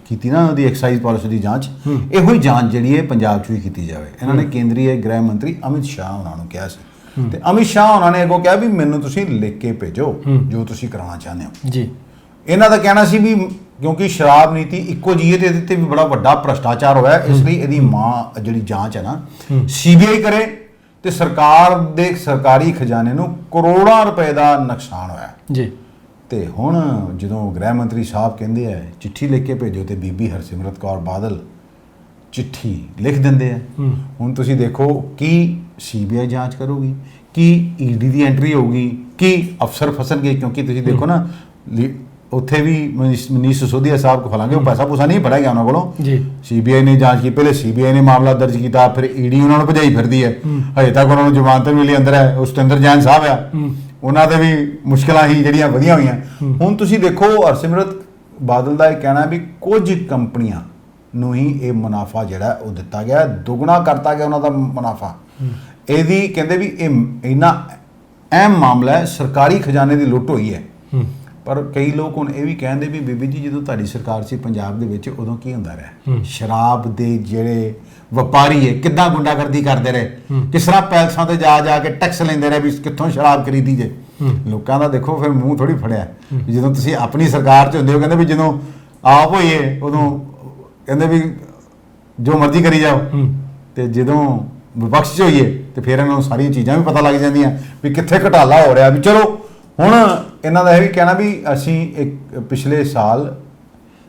ਕੀਤੀ ਨਾ ਉਹਦੀ ਐਕਸਾਈਜ਼ ਪਾਲਿਸੀ ਦੀ ਜਾਂਚ, ਇਹੋ ਹੀ ਜਾਂਚ ਜਿਹੜੀ ਹੈ ਪੰਜਾਬ 'ਚ ਵੀ ਕੀਤੀ ਜਾਵੇ। ਇਹਨਾਂ ਨੇ ਕੇਂਦਰੀ ਗ੍ਰਹਿ ਮੰਤਰੀ ਅਮਿਤ ਸ਼ਾਹ ਉਹਨਾਂ ਨੂੰ ਕਿਹਾ ਸੀ ਤੇ ਅਮਿਤ ਸ਼ਾਹ ਉਹਨਾਂ ਨੇ ਅੱਗੋਂ ਕਿਹਾ ਵੀ ਮੈਨੂੰ ਤੁਸੀਂ ਲਿਖ ਕੇ ਭੇਜੋ ਜੋ ਤੁਸੀਂ ਕਰਾਉਣਾ ਚਾਹੁੰਦੇ ਹੋ ਜੀ। ਇਹਨਾਂ ਦਾ ਕਹਿਣਾ ਸੀ ਵੀ ਕਿਉਂਕਿ ਸ਼ਰਾਬ ਨੀਤੀ ਇੱਕੋ ਜਿਹੀ ਹੈ ਤੇ ਇਹਦੇ ਤੇ ਵੀ ਬੜਾ ਵੱਡਾ ਭ੍ਰਸ਼ਟਾਚਾਰ ਹੋਇਆ, ਇਸ ਲਈ ਇਹਦੀ ਜਿਹੜੀ ਜਾਂਚ ਹੈ ਨਾ CBI ਕਰੇ ਤੇ ਸਰਕਾਰ ਦੇ ਸਰਕਾਰੀ ਖਜ਼ਾਨੇ ਨੂੰ ਕਰੋੜਾਂ ਰੁਪਏ ਦਾ ਨੁਕਸਾਨ ਹੋਇਆ ਜੀ। ਤੇ ਹੁਣ ਜਦੋਂ ਗ੍ਰਹਿ ਮੰਤਰੀ ਸਾਹਿਬ ਕਹਿੰਦੇ ਆ ਚਿੱਠੀ ਲਿਖ ਕੇ ਭੇਜੋ ਤੇ ਬੀਬੀ ਹਰਸਿਮਰਤ ਕੌਰ ਬਾਦਲ ਚਿੱਠੀ ਲਿਖ ਦਿੰਦੇ ਆ। ਹੁਣ ਤੁਸੀਂ ਦੇਖੋ ਕੀ CBI ਜਾਂਚ ਕਰੂਗੀ, ਕੀ ED ਦੀ ਐਂਟਰੀ ਹੋਊਗੀ, ਕੀ ਅਫਸਰ ਫਸਣਗੇ। ਕਿਉਂਕਿ ਤੁਸੀਂ ਦੇਖੋ ਨਾ ਉੱਥੇ ਵੀ ਮਨੀਸ਼ ਸਿਸੋਦੀਆ ਸਾਹਿਬ ਕੋਲ ਫਲਾਂਗੇ ਉਹ ਪੈਸਾ ਪੂਸਾ ਨਹੀਂ ਫੜਿਆ ਗਿਆ ਉਹਨਾਂ ਕੋਲੋਂ ਜੀ। CBI ਨੇ ਜਾਂਚ ਕੀਤੀ, ਪਹਿਲੇ CBI ਨੇ ਮਾਮਲਾ ਦਰਜ ਕੀਤਾ, ਫਿਰ ED ਉਹਨਾਂ ਨੂੰ ਭਜਾਈ ਫਿਰਦੀ ਹੈ। ਹਜੇ ਤੱਕ ਉਹਨਾਂ ਨੂੰ ਜ਼ਮਾਨਤ ਮਿਲੀ ਅੰਦਰ ਹੈ। ਉਸਤਿੰਦਰ ਜੈਨ ਸਾਹਿਬ ਆ, ਉਹਨਾਂ ਦੇ ਵੀ ਮੁਸ਼ਕਿਲਾਂ ਹੀ ਜਿਹੜੀਆਂ ਵਧੀਆਂ ਹੋਈਆਂ। ਹੁਣ ਤੁਸੀਂ ਦੇਖੋ ਹਰਸਿਮਰਤ ਬਾਦਲ ਦਾ ਇਹ ਕਹਿਣਾ ਵੀ ਕੁਝ ਕੰਪਨੀਆਂ ਨੂੰ ਹੀ ਇਹ ਮੁਨਾਫਾ ਜਿਹੜਾ ਉਹ ਦਿੱਤਾ ਗਿਆ, ਦੁੱਗਣਾ ਕਰਤਾ ਗਿਆ ਉਹਨਾਂ ਦਾ ਮੁਨਾਫਾ। ਇਹਦੀ ਕਹਿੰਦੇ ਵੀ ਇਹ ਇੰਨਾ ਅਹਿਮ ਮਾਮਲਾ ਹੈ, ਸਰਕਾਰੀ ਖਜ਼ਾਨੇ ਦੀ ਲੁੱਟ ਹੋਈ ਹੈ। ਪਰ ਕਈ ਲੋਕ ਹੁਣ ਇਹ ਵੀ ਕਹਿੰਦੇ ਵੀ ਬੀਬੀ ਜੀ ਜਦੋਂ ਤੁਹਾਡੀ ਸਰਕਾਰ ਸੀ ਪੰਜਾਬ ਦੇ ਵਿੱਚ ਉਦੋਂ ਕੀ ਹੁੰਦਾ ਰਿਹਾ, ਸ਼ਰਾਬ ਦੇ ਜਿਹੜੇ ਵਪਾਰੀ ਹੈ ਕਿੱਦਾਂ ਗੁੰਡਾਗਰਦੀ ਕਰਦੇ ਰਹੇ, ਕਿਸ ਤਰ੍ਹਾਂ ਪੈਲਸਾਂ ਤੇ ਜਾ ਕੇ ਟੈਕਸ ਲੈਂਦੇ ਰਹੇ ਵੀ ਕਿੱਥੋਂ ਸ਼ਰਾਬ ਖਰੀਦੀ ਜੇ। ਲੋਕਾਂ ਦਾ ਦੇਖੋ ਫਿਰ ਮੂੰਹ ਥੋੜੀ ਫੜਿਆ ਵੀ ਜਦੋਂ ਤੁਸੀਂ ਆਪਣੀ ਸਰਕਾਰ 'ਚ ਹੁੰਦੇ ਹੋ ਕਹਿੰਦੇ ਵੀ ਜਦੋਂ ਆਪ ਹੋਈਏ ਉਦੋਂ ਕਹਿੰਦੇ ਵੀ ਜੋ ਮਰਜ਼ੀ ਕਰੀ ਜਾਓ, ਤੇ ਜਦੋਂ ਵਿਪਕਸ਼ 'ਚ ਹੋਈਏ ਤੇ ਫਿਰ ਇਹਨਾਂ ਨੂੰ ਸਾਰੀਆਂ ਚੀਜ਼ਾਂ ਵੀ ਪਤਾ ਲੱਗ ਜਾਂਦੀਆਂ ਵੀ ਕਿੱਥੇ ਘਟਾਲਾ ਹੋ ਰਿਹਾ। ਵੀ ਚਲੋ ਹੁਣ ਇਹਨਾਂ ਦਾ ਇਹ ਵੀ ਕਹਿਣਾ ਵੀ ਅਸੀਂ ਇੱਕ ਪਿਛਲੇ ਸਾਲ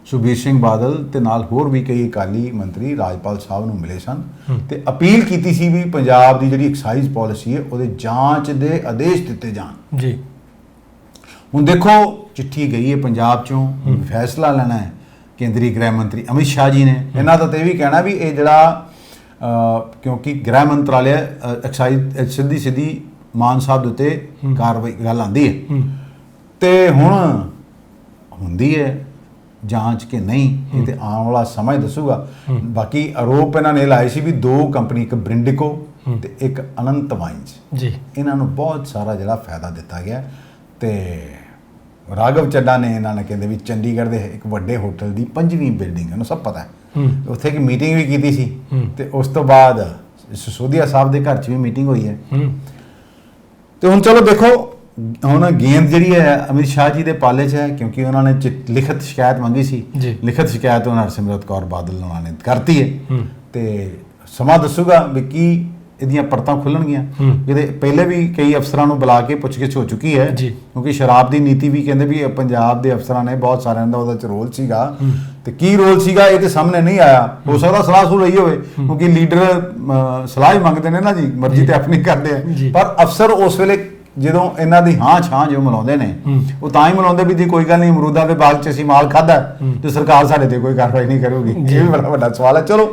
ਸੁਖਬੀਰ ਸਿੰਘ ਬਾਦਲ ਤੇ ਨਾਲ ਹੋਰ ਵੀ ਕਈ ਅਕਾਲੀ ਮੰਤਰੀ ਰਾਜਪਾਲ ਸਾਹਿਬ ਨੂੰ ਮਿਲੇ ਸਨ ਤੇ ਅਪੀਲ ਕੀਤੀ ਸੀ ਵੀ ਪੰਜਾਬ ਦੀ ਜਿਹੜੀ ਐਕਸਾਈਜ਼ ਪਾਲਿਸੀ ਹੈ ਉਹਦੇ ਜਾਂਚ ਦੇ ਆਦੇਸ਼ ਦਿੱਤੇ ਜਾਣ ਜੀ। ਹੁਣ ਦੇਖੋ ਚਿੱਠੀ ਗਈ ਹੈ ਪੰਜਾਬ ਚੋਂ, ਫੈਸਲਾ ਲੈਣਾ ਹੈ ਕੇਂਦਰੀ ਗ੍ਰਹਿ ਮੰਤਰੀ ਅਮਿਤ ਸ਼ਾਹ ਜੀ ਨੇ। ਇਹਨਾਂ ਦਾ ਤਾਂ ਇਹ ਵੀ ਕਹਿਣਾ ਵੀ ਇਹ ਜਿਹੜਾ ਕਿਉਂਕਿ ਗ੍ਰਹਿ ਮੰਤਰਾਲੇ ਐਕਸਾਈਜ਼ ਸਿੱਧੀ ਮਾਨ ਸਾਹਿਬ ਦੇ ਉੱਤੇ ਕਾਰਵਾਈ ਗੱਲ ਆਉਂਦੀ ਹੈ ਤੇ ਹੁਣ ਹੁੰਦੀ ਹੈ ਜਾਂਚ ਕਿ ਨਹੀਂ, ਇਹ ਤੇ ਆਉਣ ਵਾਲਾ ਸਮਾਂ ਹੀ ਦੱਸੂਗਾ। ਬਾਕੀ ਆਰੋਪ ਇਹਨਾਂ ਨੇ ਲਾਏ ਸੀ ਵੀ ਦੋ ਕੰਪਨੀ, ਇੱਕ ਬ੍ਰਿੰਡਿਕੋ ਤੇ ਇੱਕ ਅਨੰਤ ਵਾਈਨਸ ਜੀ, ਇਹਨਾਂ ਨੂੰ ਬਹੁਤ ਸਾਰਾ ਜਿਹੜਾ ਫਾਇਦਾ ਦਿੱਤਾ ਗਿਆ। ਤੇ ਰਾਘਵ ਚੱਡਾ ਨੇ ਇਹਨਾਂ ਨੇ ਕਹਿੰਦੇ ਵੀ ਚੰਡੀਗੜ੍ਹ ਦੇ ਇੱਕ ਵੱਡੇ ਹੋਟਲ ਦੀ 5ਵੀਂ ਬਿਲਡਿੰਗ, ਉਹਨੂੰ ਸਭ ਪਤਾ ਹੈ, ਉੱਥੇ ਇੱਕ ਮੀਟਿੰਗ ਵੀ ਕੀਤੀ ਸੀ ਤੇ ਉਸ ਤੋਂ ਬਾਅਦ ਸਿਸੋਦੀਆ ਸਾਹਿਬ ਦੇ ਘਰ 'ਚ ਵੀ ਮੀਟਿੰਗ ਹੋਈ ਹੈ। ਤੇ ਹੁਣ ਚਲੋ ਦੇਖੋ ਹੁਣ ਗੇਂਦ ਜਿਹੜੀ ਹੈ ਅਮਿਤ ਸ਼ਾਹ ਜੀ ਦੇ ਪਾਲੇ 'ਚ ਹੈ ਕਿਉਂਕਿ ਉਹਨਾਂ ਨੇ ਲਿਖਤ ਸ਼ਿਕਾਇਤ ਮੰਗੀ ਸੀ। ਲਿਖਤ ਸ਼ਿਕਾਇਤ ਉਹਨਾਂ ਹਰਸਿਮਰਤ ਕੌਰ ਬਾਦਲ ਉਹਨਾਂ ਨੇ ਕਰਤੀ ਹੈ ਤੇ ਸਮਾਂ ਦੱਸੂਗਾ ਵੀ ਕੀ ਇਹਦੀਆਂ ਪਰਤਾਂ ਖੁੱਲਣਗੀਆਂ। ਇਹਦੇ ਪਹਿਲੇ ਵੀ ਕਈ ਅਫਸਰਾਂ ਨੂੰ ਬੁਲਾ ਕੇ ਪੁੱਛਗਿੱਛ ਹੋ ਚੁੱਕੀ ਹੈ ਕਿਉਂਕਿ ਸ਼ਰਾਬ ਦੀ ਨੀਤੀ ਵੀ ਕਹਿੰਦੇ ਵੀ ਪੰਜਾਬ ਦੇ ਅਫਸਰਾਂ ਨੇ ਬਹੁਤ ਸਾਰਿਆਂ ਦਾ ਉਹਦੇ 'ਚ ਰੋਲ ਸੀਗਾ ਤੇ ਕੀ ਰੋਲ ਸੀਗਾ ਇਹ ਤੇ ਸਾਹਮਣੇ ਨਹੀਂ ਆਇਆ। ਹੋ ਸਕਦਾ ਸਲਾਹ ਸੁ ਲਈ ਹੋਵੇ ਕਿਉਂਕਿ ਲੀਡਰ ਸਲਾਹ ਹੀ ਮੰਗਦੇ ਨੇ ਨਾ ਜੀ, ਮਰਜ਼ੀ ਤੇ ਆਪਣੀ ਕਰਦੇ ਆ, ਪਰ ਅਫਸਰ ਉਸ ਵੇਲੇ ਜਦੋਂ ਇਹਨਾਂ ਦੀ ਹਾਂ ਛਾਂ ਜੋ ਮਿਲਾਉਂਦੇ ਨੇ ਉਹ ਤਾਂ ਹੀ ਮਿਲਾਉਂਦੇ ਵੀ ਜੀ ਕੋਈ ਗੱਲ ਨਹੀਂ ਅਮਰੂਦਾਂ ਦੇ ਬਾਗ 'ਚ ਅਸੀਂ ਮਾਲ ਖਾਧਾ ਤੇ ਸਰਕਾਰ ਸਾਡੇ ਤੇ ਕੋਈ ਕਾਰਵਾਈ ਨਹੀਂ ਕਰੂਗੀ। ਇਹ ਵੀ ਬੜਾ ਵੱਡਾ ਸਵਾਲ ਹੈ। ਚਲੋ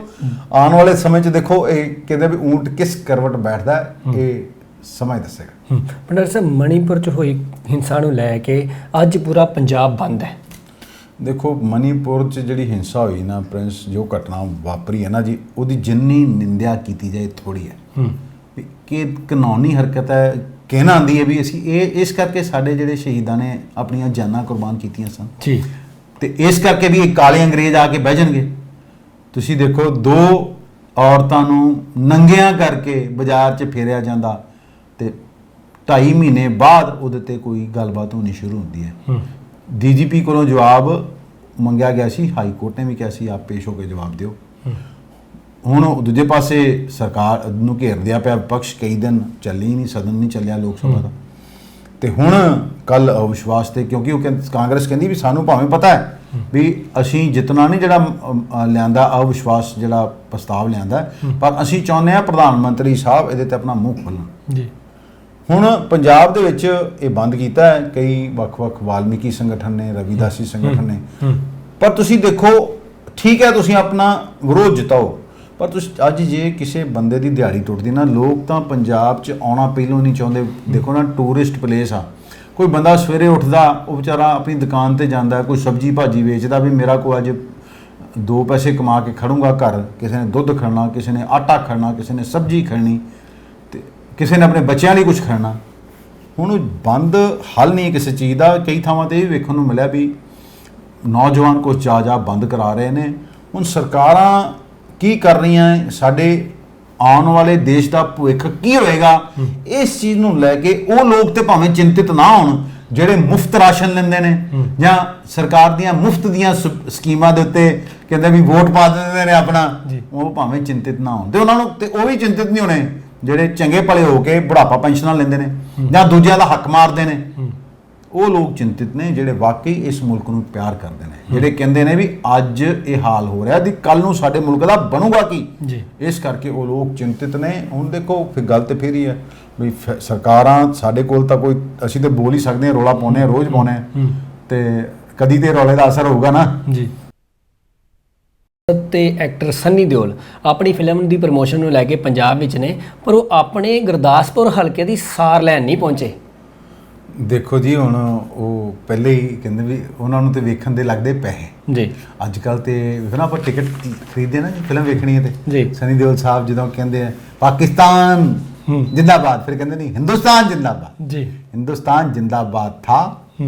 ਆਉਣ ਵਾਲੇ ਸਮੇਂ 'ਚ ਦੇਖੋ ਇਹ ਕਹਿੰਦੇ ਵੀ ਊਂਟ ਕਿਸ ਕਰਵਟ ਬੈਠਦਾ ਇਹ ਸਮਾਂ ਦੱਸੇਗਾ। ਪੰਡਰ ਸਾਹਿਬ, ਮਣੀਪੁਰ 'ਚ ਹੋਈ ਹਿੰਸਾ ਨੂੰ ਲੈ ਕੇ ਅੱਜ ਪੂਰਾ ਪੰਜਾਬ ਬੰਦ ਹੈ। ਦੇਖੋ ਮਣੀਪੁਰ 'ਚ ਜਿਹੜੀ ਹਿੰਸਾ ਹੋਈ ਨਾ ਪ੍ਰਿੰਸ, ਜੋ ਘਟਨਾ ਵਾਪਰੀ ਹੈ ਨਾ ਜੀ, ਉਹਦੀ ਜਿੰਨੀ ਨਿੰਦਿਆ ਕੀਤੀ ਜਾਏ ਥੋੜੀ ਹੈ ਕਿ ਕਾਨੂੰਨੀ ਹਰਕਤ ਹੈ। ਕਹਿਣਾ ਆਉਂਦੀ ਹੈ ਵੀ ਅਸੀਂ ਇਹ ਇਸ ਕਰਕੇ ਸਾਡੇ ਜਿਹੜੇ ਸ਼ਹੀਦਾਂ ਨੇ ਆਪਣੀਆਂ ਜਾਨਾਂ ਕੁਰਬਾਨ ਕੀਤੀਆਂ ਸਨ ਜੀ ਤੇ ਇਸ ਕਰਕੇ ਵੀ ਇਹ ਕਾਲੇ ਅੰਗਰੇਜ਼ ਆ ਕੇ ਬਹਿ ਜਾਣਗੇ। ਤੁਸੀਂ ਦੇਖੋ ਦੋ ਔਰਤਾਂ ਨੂੰ ਨੰਗਿਆਂ ਕਰਕੇ ਬਾਜ਼ਾਰ 'ਚ ਫੇਰਿਆ ਜਾਂਦਾ ਤੇ 2.5 ਮਹੀਨੇ ਬਾਅਦ ਉਹਦੇ ਤੇ ਕੋਈ ਗੱਲਬਾਤ ਹੋਣੀ ਸ਼ੁਰੂ ਹੁੰਦੀ ਹੈ। DGP ਕੋਲੋਂ ਜਵਾਬ ਮੰਗਿਆ ਗਿਆ ਸੀ, ਹਾਈ ਕੋਰਟ ਨੇ ਵੀ ਕਿਹਾ ਸੀ ਆਪ ਪੇਸ਼ ਹੋ ਕੇ ਜਵਾਬ ਦਿਓ। ਹੁਣ ਦੂਜੇ ਪਾਸੇ ਸਰਕਾਰ ਨੂੰ ਘੇਰਦਿਆ ਪਿਆ ਵਿਪਕਸ਼, ਕਈ ਦਿਨ ਚੱਲੀ ਨਹੀਂ, ਸਦਨ ਨਹੀਂ ਚੱਲਿਆ ਲੋਕ ਸਭਾ ਦਾ। ਤੇ ਹੁਣ ਕੱਲ ਅਵਿਸ਼ਵਾਸ ਤੇ ਕਿਉਂਕਿ ਉਹ ਕਾਂਗਰਸ ਕਹਿੰਦੀ ਵੀ ਸਾਨੂੰ ਭਾਵੇਂ ਪਤਾ ਹੈ ਵੀ ਅਸੀਂ ਜਿੱਤਣਾ ਨਹੀਂ ਜਿਹੜਾ ਲਿਆਂਦਾ ਅਵਿਸ਼ਵਾਸ ਜਿਹੜਾ ਪ੍ਰਸਤਾਵ ਲਿਆਂਦਾ, ਪਰ ਅਸੀਂ ਚਾਹੁੰਦੇ ਹਾਂ ਪ੍ਰਧਾਨ ਮੰਤਰੀ ਸਾਹਿਬ ਇਹਦੇ ਤੇ ਆਪਣਾ ਮੂੰਹ ਖੋਲ੍ਹਣ ਜੀ। ਹੁਣ ਪੰਜਾਬ ਦੇ ਵਿੱਚ ਇਹ ਬੰਦ ਕੀਤਾ ਹੈ ਕਈ ਵੱਖ-ਵੱਖ ਵਾਲਮੀਕੀ ਸੰਗਠਨ ਨੇ, ਰਵਿਦਾਸੀ ਸੰਗਠਨ ਨੇ, ਪਰ ਤੁਸੀਂ ਦੇਖੋ ਠੀਕ ਹੈ ਤੁਸੀਂ ਆਪਣਾ ਵਿਰੋਧ ਜਿਤਾਓ, ਪਰ ਤੁਸੀਂ ਅੱਜ ਜੇ ਕਿਸੇ ਬੰਦੇ ਦੀ ਦਿਹਾੜੀ ਟੁੱਟਦੀ ਨਾ, ਲੋਕ ਤਾਂ ਪੰਜਾਬ 'ਚ ਆਉਣਾ ਪਹਿਲੋਂ ਨਹੀਂ ਚਾਹੁੰਦੇ। ਦੇਖੋ ਨਾ ਟੂਰਿਸਟ ਪਲੇਸ ਆ, ਕੋਈ ਬੰਦਾ ਸਵੇਰੇ ਉੱਠਦਾ ਉਹ ਵਿਚਾਰਾ ਆਪਣੀ ਦੁਕਾਨ ਤੇ ਜਾਂਦਾ, ਕੋਈ ਸਬਜ਼ੀ ਭਾਜੀ ਵੇਚਦਾ ਵੀ ਮੇਰਾ ਕੋਲ ਅੱਜ 2 ਪੈਸੇ ਕਮਾ ਕੇ ਖੜੂੰਗਾ ਘਰ, ਕਿਸੇ ਨੇ ਦੁੱਧ ਖੜਨਾ, ਕਿਸੇ ਨੇ ਆਟਾ ਖੜਨਾ, ਕਿਸੇ ਨੇ ਸਬਜ਼ੀ ਖੜਨੀ ਤੇ ਕਿਸੇ ਨੇ ਆਪਣੇ ਬੱਚਿਆਂ ਲਈ ਕੁਝ ਖੜਨਾ। ਹੁਣ ਬੰਦ ਹੱਲ ਨਹੀਂ ਕਿਸੇ ਚੀਜ਼ ਦਾ। ਕਈ ਥਾਵਾਂ ਤੇ ਇਹ ਵੇਖਣ ਨੂੰ ਮਿਲਿਆ ਵੀ ਨੌਜਵਾਨ ਕੁਝ ਜਾ ਬੰਦ ਕਰਾ ਰਹੇ ਨੇ। ਹੁਣ ਸਰਕਾਰਾਂ ਕੀ ਕਰ ਰਹੀਆਂ, ਸਾਡੇ ਆਉਣ ਵਾਲੇ ਦੇਸ਼ ਦਾ ਭਵਿੱਖ ਕੀ ਹੋਏਗਾ, ਇਸ ਚੀਜ਼ ਨੂੰ ਲੈ ਕੇ ਉਹ ਲੋਕ ਤੇ ਭਾਵੇਂ ਚਿੰਤਿਤ ਨਾ ਹੋਣ ਜਿਹੜੇ ਮੁਫਤ ਰਾਸ਼ਨ ਲੈਂਦੇ ਨੇ ਜਾਂ ਸਰਕਾਰ ਦੀਆਂ ਮੁਫਤ ਦੀਆਂ ਸਕੀਮਾਂ ਦੇ ਉੱਤੇ ਕਹਿੰਦੇ ਵੀ ਵੋਟ ਪਾ ਦਿੰਦੇ ਨੇ ਆਪਣਾ, ਉਹ ਭਾਵੇਂ ਚਿੰਤਿਤ ਨਾ ਹੋਣ ਤੇ ਉਹਨਾਂ ਨੂੰ, ਤੇ ਉਹ ਵੀ ਚਿੰਤਿਤ ਨਹੀਂ ਹੋਣੇ ਜਿਹੜੇ ਚੰਗੇ ਭਲੇ ਹੋ ਕੇ ਬੁਢਾਪਾ ਪੈਨਸ਼ਨਾਂ ਲੈਂਦੇ ਨੇ ਜਾਂ ਦੂਜਿਆਂ ਦਾ ਹੱਕ ਮਾਰਦੇ ਨੇ। ਉਹ ਲੋਕ ਚਿੰਤਿਤ ਨੇ ਜਿਹੜੇ ਵਾਕਈ ਇਸ ਮੁਲਕ ਨੂੰ ਪਿਆਰ ਕਰਦੇ ਨੇ, ਜਿਹੜੇ ਕਹਿੰਦੇ ਨੇ ਵੀ ਅੱਜ ਇਹ ਹਾਲ ਹੋ ਰਿਹਾ ਦੀ ਕੱਲ ਨੂੰ ਸਾਡੇ ਮੁਲਕ ਦਾ ਬਣੂਗਾ ਕੀ। ਇਸ ਕਰਕੇ ਉਹ ਲੋਕ ਚਿੰਤਿਤ ਨੇ। ਹੁਣ ਦੇਖੋ ਫਿਰ ਗੱਲ ਤੇ ਫਿਰ ਹੀ ਹੈ ਵੀ ਸਰਕਾਰਾਂ ਸਾਡੇ ਕੋਲ ਤਾਂ ਕੋਈ, ਅਸੀਂ ਤੇ ਬੋਲ ਹੀ ਸਕਦੇ ਹਾਂ, ਰੌਲਾ ਪਾਉਂਦੇ ਹਾਂ, ਰੋਜ਼ ਪਾਉਂਦੇ ਹਾਂ ਤੇ ਕਦੀ ਤੇ ਰੌਲੇ ਦਾ ਅਸਰ ਹੋਊਗਾ ਨਾ ਜੀ। ਤੇ ਐਕਟਰ ਸੰਨੀ ਦਿਓਲ ਆਪਣੀ ਫਿਲਮ ਦੀ ਪ੍ਰਮੋਸ਼ਨ ਨੂੰ ਲੈ ਕੇ ਪੰਜਾਬ ਵਿੱਚ ਨੇ, ਪਰ ਉਹ ਆਪਣੇ ਗੁਰਦਾਸਪੁਰ ਹਲਕੇ ਦੀ ਸਾਰ ਲੈਣ ਨਹੀਂ ਪਹੁੰਚੇ। ਦੇਖੋ ਜੀ ਹੁਣ ਉਹ ਪਹਿਲੇ ਹੀ ਕਹਿੰਦੇ ਵੀ ਉਹਨਾਂ ਨੂੰ ਤੇ ਵੇਖਣ ਦੇ ਲੱਗਦੇ ਪੈਸੇ ਜੀ। ਅੱਜ ਕੱਲ ਤੇ ਵੇਖਣਾ ਆਪਾਂ ਟਿਕਟ ਖਰੀਦਦੇ ਨਾ ਜੀ ਫਿਲਮ ਵੇਖਣੀ ਹੈ ਤੇ ਸੰਨੀ ਦਿਓਲ ਸਾਹਿਬ ਜਦੋਂ ਕਹਿੰਦੇ ਆ ਪਾਕਿਸਤਾਨ ਜਿੰਦਾਬਾਦ, ਫਿਰ ਕਹਿੰਦੇ ਨਹੀਂ ਹਿੰਦੁਸਤਾਨ ਜਿੰਦਾਬਾਦ ਜੀ। ਹਿੰਦੁਸਤਾਨ ਜਿੰਦਾਬਾਦ ਥਾ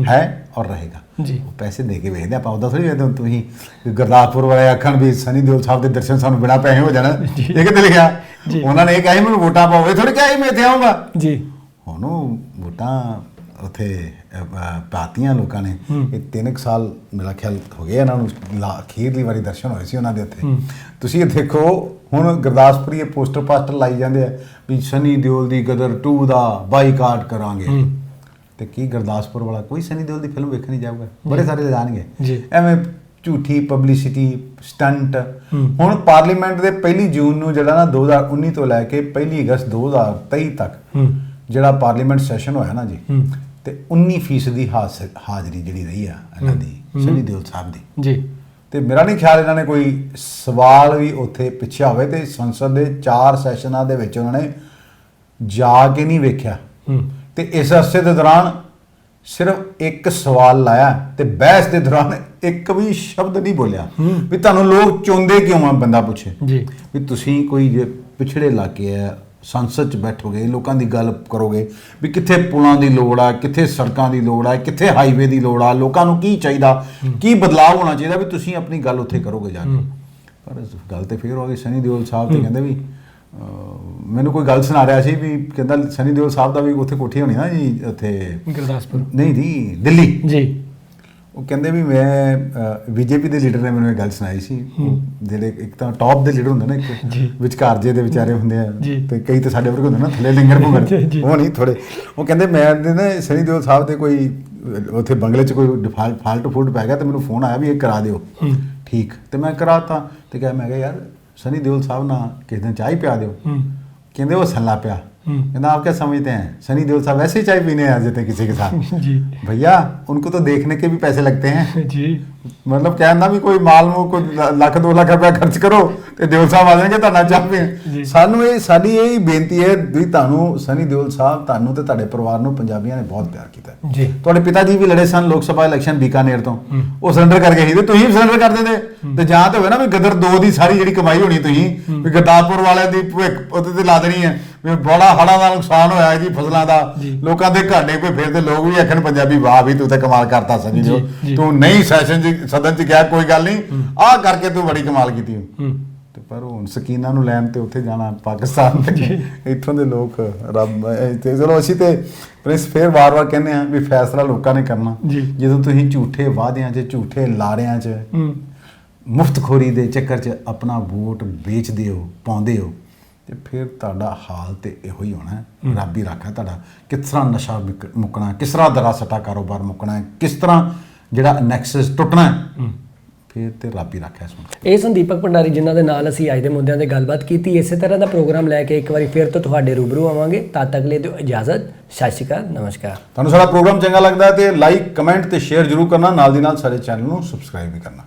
ਹੈ ਔਰ ਰਹੇਗਾ ਜੀ। ਉਹ ਪੈਸੇ ਦੇ ਕੇ ਵੇਖਦੇ ਆਪਾਂ, ਉਹਦਾ ਥੋੜੀ ਵੇਖਦੇ ਤੁਸੀਂ ਗੁਰਦਾਸਪੁਰ ਵਾਲੇ ਆਖਣ ਵੀ ਸੰਨੀ ਦਿਓਲ ਸਾਹਿਬ ਦੇ ਦਰਸ਼ਨ ਸਾਨੂੰ ਬਿਨਾਂ ਪੈਸੇ ਹੋ ਜਾਣਾ। ਇਹ ਕਿਤੇ ਲਿਖਿਆ ਉਹਨਾਂ ਨੇ ਇਹ ਕਿਹਾ ਸੀ ਮੈਨੂੰ ਵੋਟਾਂ ਪਾਓ, ਇਹ ਥੋੜੀ ਕਿਹਾ ਸੀ ਮੈਂ ਇੱਥੇ ਆਊਂਗਾ ਜੀ। ਹੁਣ ਉਹ ਵੋਟਾਂ ਉੱਥੇ ਪਾਤੀਆਂ ਲੋਕਾਂ ਨੇ। ਇਹ 3 ਸਾਲ ਮੇਰਾ ਖਿਆਲ ਹੋ ਗਏ ਇਹਨਾਂ ਨੂੰ ਅਖੀਰਲੀ ਵਾਰੀ ਦਰਸ਼ਨ ਹੋਏ ਸੀ ਉਹਨਾਂ ਦੇ ਉੱਥੇ। ਤੁਸੀਂ ਇਹ ਦੇਖੋ ਹੁਣ ਗੁਰਦਾਸਪੁਰੀ ਇਹ ਪੋਸਟਰ ਪਾਸਟਰ ਲਾਈ ਜਾਂਦੇ ਆ ਵੀ ਸਨੀ ਦਿਓਲ ਦੀ ਗਦਰ 2 ਦਾ ਬਾਈਕਾਟ ਕਰਾਂਗੇ, ਤੇ ਕੀ ਗੁਰਦਾਸਪੁਰ ਵਾਲਾ ਕੋਈ ਸਨੀ ਦਿਓਲ ਦੀ ਫਿਲਮ ਵੇਖਣ ਨਹੀਂ ਜਾਊਗਾ? ਬੜੇ ਸਾਰੇ ਜਾਣਗੇ। ਐਵੇਂ ਝੂਠੀ ਪਬਲਿਸਿਟੀ ਸਟੰਟ। ਹੁਣ ਪਾਰਲੀਮੈਂਟ ਦੇ 1 ਜੂਨ ਨੂੰ ਜਿਹੜਾ ਨਾ 2019 ਤੋਂ ਲੈ ਕੇ 1 ਅਗਸਤ 2023 ਤੱਕ ਜਿਹੜਾ ਪਾਰਲੀਮੈਂਟ ਸੈਸ਼ਨ ਹੋਇਆ ਨਾ ਜੀ, ਤੇ 19% ਦੀ ਹਾਜ਼ਰੀ ਜਿਹੜੀ ਰਹੀ ਆ ਇਹਨਾਂ ਦੀ ਸਨੀ ਦਿਓਲ ਸਾਹਿਬ ਦੀ ਜੀ। ਤੇ ਮੇਰਾ ਨਹੀਂ ਖਿਆਲ ਇਹਨਾਂ ਨੇ ਕੋਈ ਸਵਾਲ ਵੀ ਉੱਥੇ ਪਿੱਛੇ ਹੋਵੇ, ਤੇ ਸੰਸਦ ਦੇ 4 ਸੈਸ਼ਨਾਂ ਦੇ ਵਿੱਚ ਉਹਨਾਂ ਨੇ ਜਾ ਕੇ ਨਹੀਂ ਵੇਖਿਆ, ਤੇ ਇਸ ਅਰਸੇ ਦੇ ਦੌਰਾਨ ਸਿਰਫ ਇੱਕ ਸਵਾਲ ਲਾਇਆ ਤੇ ਬਹਿਸ ਦੇ ਦੌਰਾਨ ਇੱਕ ਵੀ ਸ਼ਬਦ ਨਹੀਂ ਬੋਲਿਆ ਵੀ ਤੁਹਾਨੂੰ ਲੋਕ ਚਾਹੁੰਦੇ ਕਿਉਂ ਆ। ਬੰਦਾ ਪੁੱਛੇ ਜੀ ਵੀ ਤੁਸੀਂ ਕੋਈ ਜੇ ਪਿਛੜੇ ਇਲਾਕੇ ਹੈ, ਸੰਸਦ 'ਚ ਬੈਠੋਗੇ, ਲੋਕਾਂ ਦੀ ਗੱਲ ਕਰੋਗੇ ਵੀ ਕਿੱਥੇ ਪੁਲਾਂ ਦੀ ਲੋੜ ਆ, ਕਿੱਥੇ ਸੜਕਾਂ ਦੀ ਲੋੜ ਆ, ਕਿੱਥੇ ਹਾਈਵੇ ਦੀ ਲੋੜ ਆ, ਲੋਕਾਂ ਨੂੰ ਕੀ ਚਾਹੀਦਾ, ਕੀ ਬਦਲਾਅ ਹੋਣਾ ਚਾਹੀਦਾ, ਵੀ ਤੁਸੀਂ ਆਪਣੀ ਗੱਲ ਉੱਥੇ ਕਰੋਗੇ ਜਾ ਕੇ। ਪਰ ਗੱਲ ਤੇ ਫੇਰ ਹੋ ਗਈ ਸਨੀ ਦਿਓਲ ਸਾਹਿਬ ਤੇ ਕਹਿੰਦੇ ਵੀ ਮੈਨੂੰ ਕੋਈ ਗੱਲ ਸੁਣਾ ਰਿਹਾ ਸੀ ਵੀ ਕਹਿੰਦਾ ਸਨੀ ਦਿਓਲ ਸਾਹਿਬ ਦਾ ਵੀ ਉੱਥੇ ਕੋਠੀ ਹੋਣੀ ਨਾ ਜੀ ਉੱਥੇ ਗੁਰਦਾਸਪੁਰ, ਨਹੀਂ ਜੀ ਦਿੱਲੀ ਜੀ। ਉਹ ਕਹਿੰਦੇ ਵੀ ਮੈਂ ਬੀਜੇਪੀ ਦੇ ਲੀਡਰ ਨੇ ਮੈਨੂੰ ਇਹ ਗੱਲ ਸੁਣਾਈ ਸੀ, ਜਿਹੜੇ ਇੱਕ ਤਾਂ ਟੌਪ ਦੇ ਲੀਡਰ ਹੁੰਦੇ ਨੇ, ਇੱਕ ਵਿਚਕਾਰ ਜੇ ਦੇ ਵਿਚਾਰੇ ਹੁੰਦੇ ਆ, ਤੇ ਕਈ ਤਾਂ ਸਾਡੇ ਵਰਗੇ ਹੁੰਦੇ ਨਾ ਥੱਲੇ ਲਿੰਗਰ ਭੁੰਗਰ, ਉਹ ਨਹੀਂ ਥੋੜੇ। ਉਹ ਕਹਿੰਦੇ ਮੈਂ ਨਾ ਸਨੀ ਦਿਓਲ ਸਾਹਿਬ ਦੇ ਕੋਈ ਉੱਥੇ ਬੰਗਲੇ 'ਚ ਕੋਈ ਫਾਲਟ ਫੂਡ ਪੈ ਗਿਆ ਤੇ ਮੈਨੂੰ ਫੋਨ ਆਇਆ ਵੀ ਇਹ ਕਰਾ ਦਿਓ। ਠੀਕ, ਤੇ ਮੈਂ ਕਰਾਤਾ। ਤੇ ਕਿਹਾ ਮੈਂ ਕਿਹਾ ਯਾਰ सनी देओल साहब ना किस दिन चाय पिया दो, कहते वो हल्ला पिया, कहना आप क्या समझते हैं सनी देओल साहब वैसे ही चाय पीने आ जाते किसी के साथ जी। भैया उनको तो देखने के भी पैसे लगते हैं जी, मतलब कहना भी कोई माल मूल को लाख 2 लाख रुपया खर्च करो तो देओल साहब आ जाएंगे तुहाडा चाह पीण। सानू ये साडी यही बेनती है भी तुहानू सनी देओल साहब तुहानू ते तुहाडे परिवार नू पंजाबियां ने बहुत प्यार कीता जी। तुहाडे पिता जी भी लड़े सन लोक सभा इलैक्शन बीकानेर तो, वो सरेंडर कर गए सी, तुसीं भी सरेंडर कर दिंदे ते जां ते होवे ना भी गदर 2 दी सारी जिहड़ी कमाई होनी तुसीं भी गुरदासपुर वाले दी ਉਹਦੇ ਤੇ ਲਾ ਦੇਣੀ ਹੈ ਵੀ ਬੜਾ ਹੜ੍ਹਾਂ ਦਾ ਨੁਕਸਾਨ ਹੋਇਆ ਜੀ, ਫਸਲਾਂ ਦਾ, ਲੋਕਾਂ ਦੇ ਘਾਟੇ ਕੋਈ। ਫਿਰ ਤੇ ਲੋਕ ਵੀ ਆਖਣ ਪੰਜਾਬੀ ਵਾਹ ਵੀ ਤੂੰ ਤਾਂ ਕਮਾਲ ਕਰਤਾ ਸਨੀ ਦਿਓ, ਤੂੰ ਨਹੀਂ ਸੈਸ਼ਨ 'ਚ ਸਦਨ 'ਚ ਗਿਆ ਕੋਈ ਗੱਲ ਨਹੀਂ, ਆਹ ਕਰਕੇ ਤੂੰ ਬੜੀ ਕਮਾਲ ਕੀਤੀ। ਤੇ ਪਰ ਹੁਣ ਸਕੀਨਾ ਨੂੰ ਲੈਣ ਤੇ ਉੱਥੇ ਜਾਣਾ ਪਾਕਿਸਤਾਨ ਤੇ ਇੱਥੋਂ ਦੇ ਲੋਕ ਰੱਬ ਤੇ ਚਲੋ ਅਸੀਂ ਤੇ ਪ੍ਰਿੰਸ ਫੇਰ ਵਾਰ-ਵਾਰ ਕਹਿੰਦੇ ਆ ਵੀ ਫੈਸਲਾ ਲੋਕਾਂ ਨੇ ਕਰਨਾ। ਜਦੋਂ ਤੁਸੀਂ ਝੂਠੇ ਵਾਅਦਿਆਂ 'ਚ ਝੂਠੇ ਲਾਰਿਆਂ 'ਚ ਮੁਫਤਖੋਰੀ ਦੇ ਚੱਕਰ 'ਚ ਆਪਣਾ ਵੋਟ ਵੇਚਦੇ ਹੋ ਪਾਉਂਦੇ ਹੋ ਤੇ ਫਿਰ ਤੁਹਾਡਾ ਹਾਲ ਤੇ ਇਹੋ ਹੀ ਹੋਣਾ। ਰੱਬ ਹੀ ਰਾਖਾ ਤੁਹਾਡਾ ਕਿਸ ਤਰ੍ਹਾਂ ਨਸ਼ਾ ਮੁੱਕਣਾ, ਕਿਸ ਤਰ੍ਹਾਂ ਦਰਾ ਸੱਟਾ ਕਾਰੋਬਾਰ ਮੁੱਕਣਾ, ਕਿਸ ਤਰ੍ਹਾਂ ਜਿਹੜਾ ਨੈਕਸਸ ਟੁੱਟਣਾ, ਫਿਰ ਤੇ ਰੱਬ ਹੀ ਰਾਖਾ। ਇਹ ਸਨ ਦੀਪਕ ਭੰਡਾਰੀ ਜਿਨ੍ਹਾਂ ਦੇ ਨਾਲ ਅਸੀਂ ਅੱਜ ਦੇ ਮੁੱਦਿਆਂ ਤੇ ਗੱਲਬਾਤ ਕੀਤੀ। ਇਸੇ ਤਰ੍ਹਾਂ ਦਾ ਪ੍ਰੋਗਰਾਮ ਲੈ ਕੇ ਇੱਕ ਵਾਰੀ ਫਿਰ ਤੋਂ ਤੁਹਾਡੇ ਰੂਬਰੂ ਆਵਾਂਗੇ। ਤਦ ਤੱਕ ਲਈ ਦਿਓ ਇਜਾਜ਼ਤ। ਸਤਿ ਸ਼੍ਰੀ ਅਕਾਲ, ਨਮਸਕਾਰ। ਤੁਹਾਨੂੰ ਸਾਡਾ ਪ੍ਰੋਗਰਾਮ ਚੰਗਾ ਲੱਗਦਾ ਤੇ ਲਾਈਕ ਕਮੈਂਟ ਤੇ ਸ਼ੇਅਰ ਜ਼ਰੂਰ ਕਰਨਾ, ਨਾਲ ਦੀ ਨਾਲ ਸਾਡੇ ਚੈਨਲ ਨੂੰ ਸਬਸਕ੍ਰਾਈਬ ਵੀ ਕਰਨਾ।